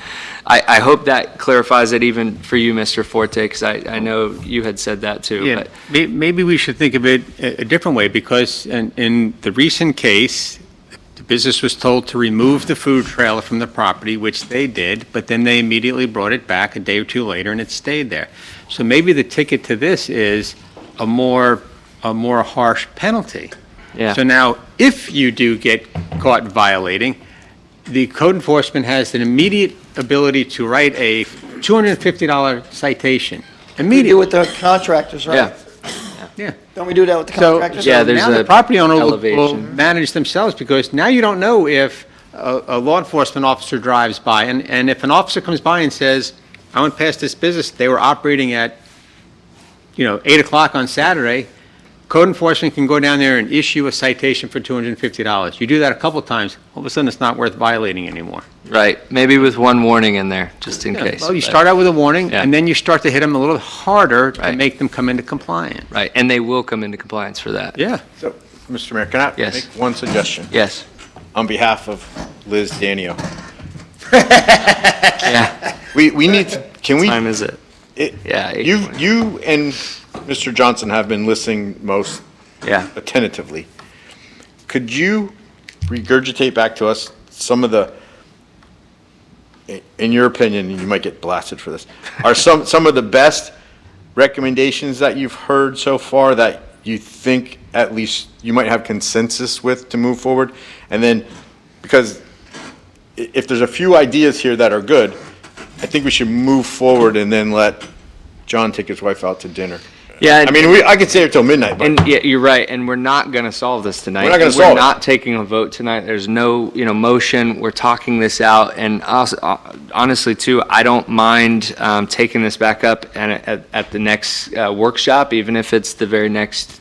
I hope that clarifies it even for you, Mr. Forte, because I know you had said that too. Yeah, But maybe we should think of it a different way, because in the recent case, the business was told to remove the food trailer from the property, which they did, but then they immediately brought it back a day or two later, and it stayed there. So maybe the ticket to this is a more harsh penalty. Yeah. So now, if you do get caught violating, the code enforcement has an immediate ability to write a $250 citation. We do Immediately. with the contractors, right? Yeah. Don't we do that with the So, contractors? Yeah, there's now the a property owner will elevation. manage themselves, because now you don't know if a law enforcement officer drives by, and if an officer comes by and says, I went past this business, they were operating at, 8 o'clock on Saturday, code enforcement can go down there and issue a citation for $250. You do that a couple times, all of a sudden it's not worth violating anymore. Right, maybe with one warning in there, just in case. Well, you but- start out with a warning, Yeah. and then you start to hit them a little harder to Right. make them come into compliance. Right, and they will come into compliance for that. Yeah. So, Mr. Mayor, can I Yes. make one suggestion Yes. on behalf of Liz Danio? Yeah. We need to, can we? Time is it? Yeah, You 8:20. you and Mr. Johnson have been listening most Yeah. attentively. Could you regurgitate back to us some of the in your opinion, and you might get blasted for this, are some of the best recommendations that you've heard so far that you think at least you might have consensus with to move forward? And then, because if there's a few ideas here that are good, I think we should move forward and then let John take his wife out to dinner. Yeah, I mean, I could stay here till midnight, but. and yeah, you're right, and we're not going to solve this tonight. We're not gonna And solve it. We're not taking a vote tonight. There's no, motion. We're talking this out, and also, honestly, too, I don't mind taking this back up and at the next workshop, even if it's the very next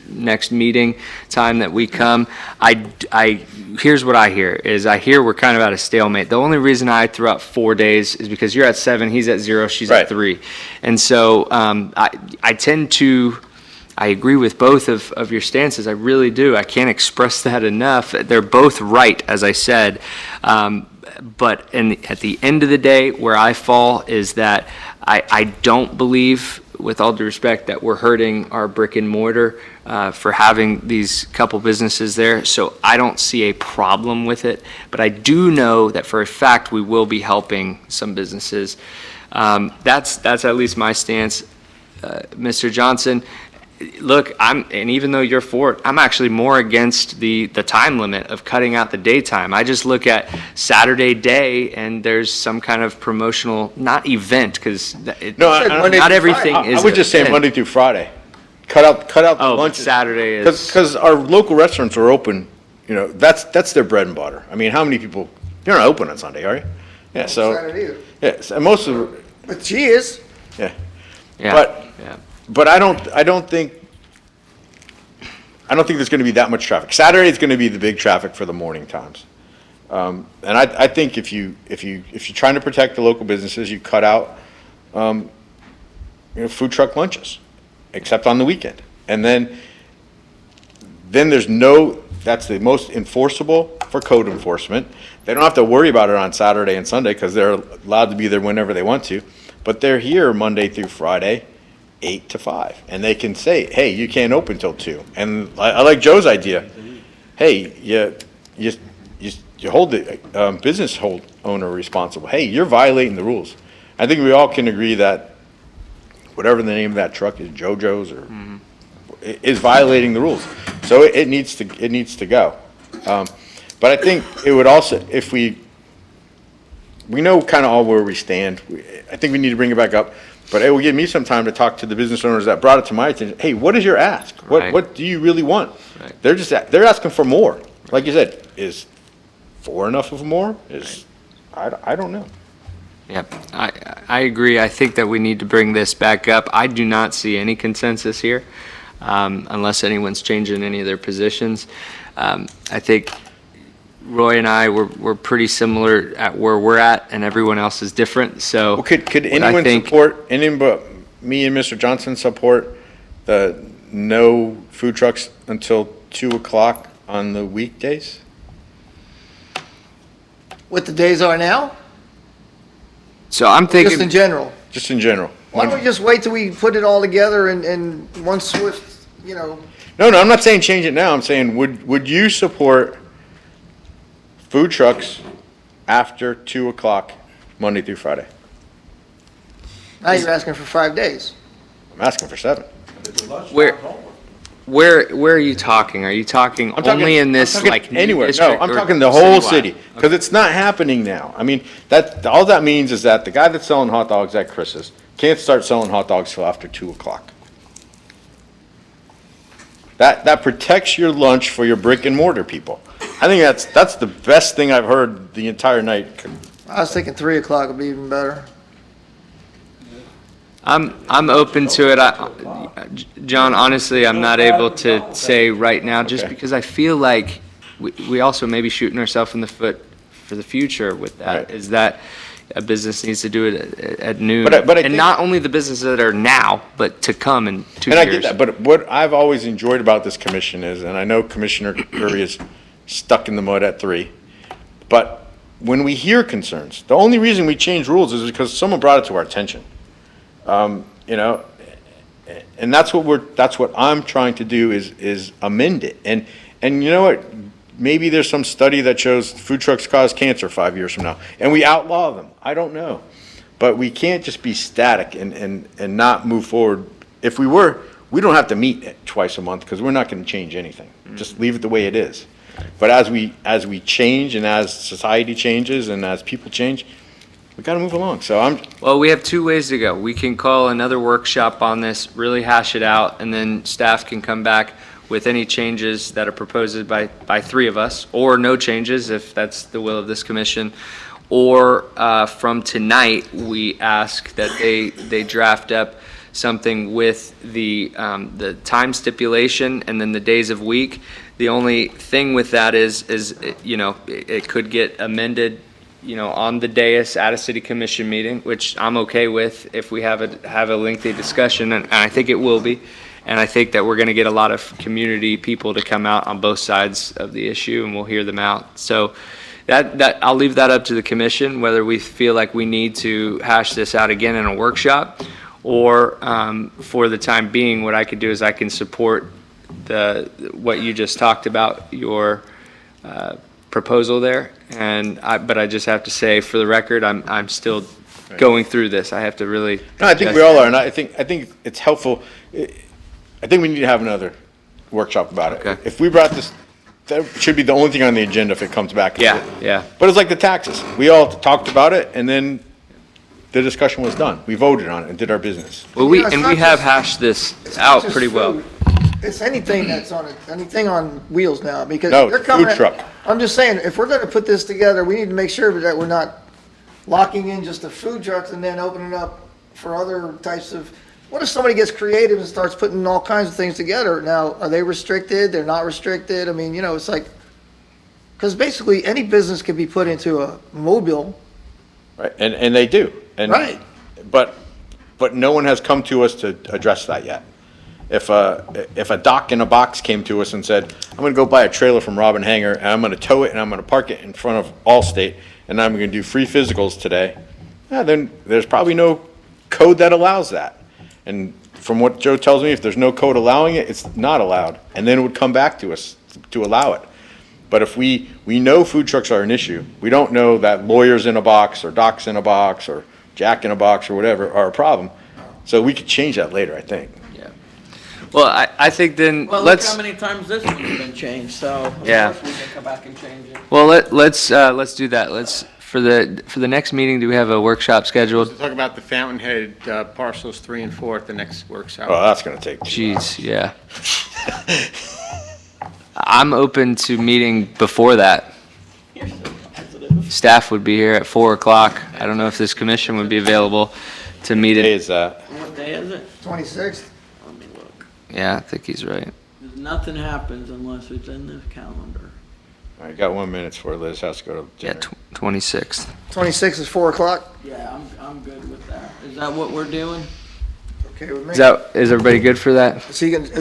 meeting time that we come. Here's what I hear, is I hear we're kind of at a stalemate. The only reason I threw out 4 days is because you're at 7, he's at 0, she's Right. at 3. And so I tend to, I agree with both of your stances, I really do. I can't express that enough. They're both right, as I said. But at the end of the day, where I fall is that I don't believe, with all due respect, that we're hurting our brick and mortar for having these couple businesses there. So I don't see a problem with it. But I do know that for a fact we will be helping some businesses. That's at least my stance. Mr. Johnson, look, and even though you're for it, I'm actually more against the time limit of cutting out the daytime. I just look at Saturday day and there's some kind of promotional, not event, because No, I- not everything is. I would just say event. Monday through Friday. Cut out the Oh, lunches. Saturday is. Because our local restaurants are open, that's their bread and butter. I mean, how many people, you're not open on Sunday, are you? Yeah, so, Saturday either. yes, and most of, But she is. Yeah, but- yeah. but I don't think there's gonna be that much traffic. Saturday is gonna be the big traffic for the morning times. And I think if you're trying to protect the local businesses, you cut out, food truck lunches, except on the weekend. And then that's the most enforceable for code enforcement. They don't have to worry about it on Saturday and Sunday because they're allowed to be there whenever they want to. But they're here Monday through Friday, 8 to 5. And they can say, hey, you can't open till 2. And I like Joe's idea. Hey, you hold the business owner responsible. Hey, you're violating the rules. I think we all can agree that whatever the name of that truck is, JoJo's or is violating the rules. So it needs to go. But I think it would also, if we know kind of all where we stand. I think we need to bring it back up. But it will give me some time to talk to the business owners that brought it to my attention. Hey, what is your ask? Right. What do you really want? Right. They're asking for more. Like you said, is 4 enough of more? I don't know. Yep, I agree. I think that we need to bring this back up. I do not see any consensus here, unless anyone's changing any of their positions. I think Roy and I, we're pretty similar at where we're at, and everyone else is different, so. Well, could what I anyone think- support, anyone but me and Mr. Johnson support the no food trucks until 2 o'clock on the weekdays? What the days are now? So I'm Just in thinking, general? Just in general. Why don't we just wait till we put it all together and one swift, No, I'm not saying change it now. I'm saying, would you support food trucks after 2 o'clock, Monday through Friday? now you're asking for 5 days. I'm asking for 7. where are you talking? Are you talking I'm talking- only in this, I'm talking like, new anywhere. No, district I'm or talking the whole citywide? city, because it's not happening now. I mean, all that means is that the guy that's selling hot dogs at Chris's can't start selling hot dogs till after 2 o'clock. That protects your lunch for your brick and mortar people. I think that's the best thing I've heard the entire night. I was thinking 3 o'clock would be even better. I'm open to it. John, honestly, I'm not able to say right now, just Okay. because I feel like we also may be shooting ourselves in the foot for the future with that, Right. is that a business needs to do it at noon. But I And think- not only the businesses that are now, but to come in 2 And years. I get that, but what I've always enjoyed about this commission is, and I know Commissioner Curry is stuck in the mud at 3, but when we hear concerns, the only reason we change rules is because someone brought it to our attention. And that's what I'm trying to do is amend it. And you know what? maybe there's some study that shows food trucks cause cancer 5 years from now, and we outlaw them. I don't know. But we can't just be static and not move forward. If we were, we don't have to meet twice a month because we're not going to change anything. Just leave it the way it is. But as we change and as society changes and as people change, we got to move along. So Well, we have two ways to go. We can call another workshop on this, really hash it out, and then staff can come back with any changes that are proposed by three of us, or no changes if that's the will of this commission. Or from tonight, we ask that they draft up something with the time stipulation and then the days of week. The only thing with that is you know, it could get amended, you know, on the dais at a city commission meeting, which I'm okay with if we have a lengthy discussion, and I think it will be. And I think that we're going to get a lot of community people to come out on both sides of the issue, and we'll hear them out. So that I'll leave that up to the commission, whether we feel like we need to hash this out again in a workshop, or for the time being, what I could do is I can support what you just talked about, your proposal there. But I just have to say, for the record, I'm still going through this. I have to really. No, I think we all are, and I think it's helpful. I think we need to have another workshop about it. Okay. If we brought this, that should be the only thing on the agenda if it comes back. Yeah. But it's like the taxes. We all talked about it, and then the discussion was done. We voted on it and did our business. Well, You know, it's not we have just- hashed this It's not out just pretty well. food. It's anything that's anything on wheels now, because No, they're coming. food truck. I'm just saying, if we're gonna put this together, we need to make sure that we're not locking in just the food trucks and then opening up for other types of, what if somebody gets creative and starts putting all kinds of things together? Now, are they restricted? They're not restricted? I mean, you know, it's like, because basically any business can be put into a mobile. Right, and they do. And Right. But no one has come to us to address that yet. If a dock in a box came to us and said, I'm gonna go buy a trailer from Robin Hanger, and I'm gonna tow it, and I'm gonna park it in front of Allstate, and I'm gonna do free physicals today, then there's probably no code that allows that. And from what Joe tells me, if there's no code allowing it, it's not allowed, and then it would come back to us to allow it. But if we know food trucks are an issue, we don't know that lawyers in a box, or docks in a box, or Jack in a box, or whatever are a problem. So we could change that later, I think. Well, I think then, Well, look how many times this one's been changed, so of Yeah. course we can come back and change it. well, let's do that. For the next meeting, do we have a workshop scheduled? Talk about the Fountainhead parcels 3 and 4 at the next workshop. Oh, that's gonna take too long. Jeez, yeah. I'm open to meeting before that. You're so positive. Staff would be here at 4 o'clock. I don't know if this commission would be available to meet Day it. is that? What day is it? 26th? Let me look. Yeah, I think he's right. Nothing happens unless it's in the calendar. All right, got 1 minute before Liz has to go to Yeah, dinner. 26th. 26th is 4 o'clock? Yeah, I'm good with that. Is that what we're doing? Okay with me. Is everybody good for that?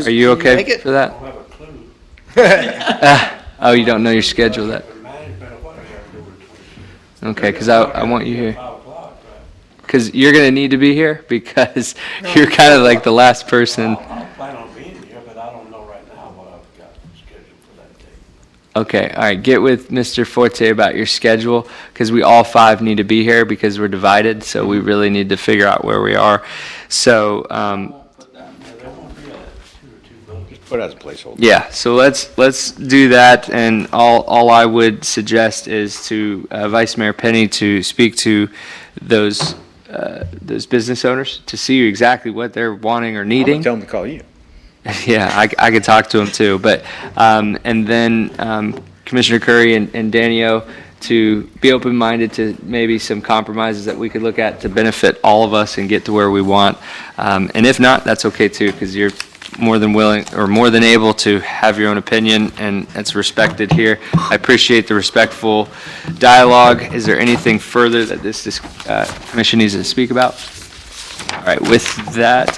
Are you okay Make it? for that? I don't have a clue. Oh, you don't know your schedule that? The management of what I gotta do with 26. Okay, because I want you here. 5 o'clock, right? Because you're going to need to be here because you're kind of like the last person. I plan on being here, but I don't know right now what I've got scheduled for that day. Okay, all right, get with Mr. Forte about your schedule, because we all five need to be here because we're divided, so we really need to figure out where we are. So, Yeah, there won't be a 2 or 2 votes. Put it as a placeholder. yeah, so let's do that, and all I would suggest is to Vice Mayor Penny to speak to those business owners to see exactly what they're wanting or I'm needing. gonna tell them to call you. Yeah, I could talk to him too, but, and then Commissioner Curry and Danio to be open-minded to maybe some compromises that we could look at to benefit all of us and get to where we want. And if not, that's okay too, because you're more than willing, or more than able to have your own opinion, and it's respected here. I appreciate the respectful dialogue. Is there anything further that this commission needs to speak about? All right, with that,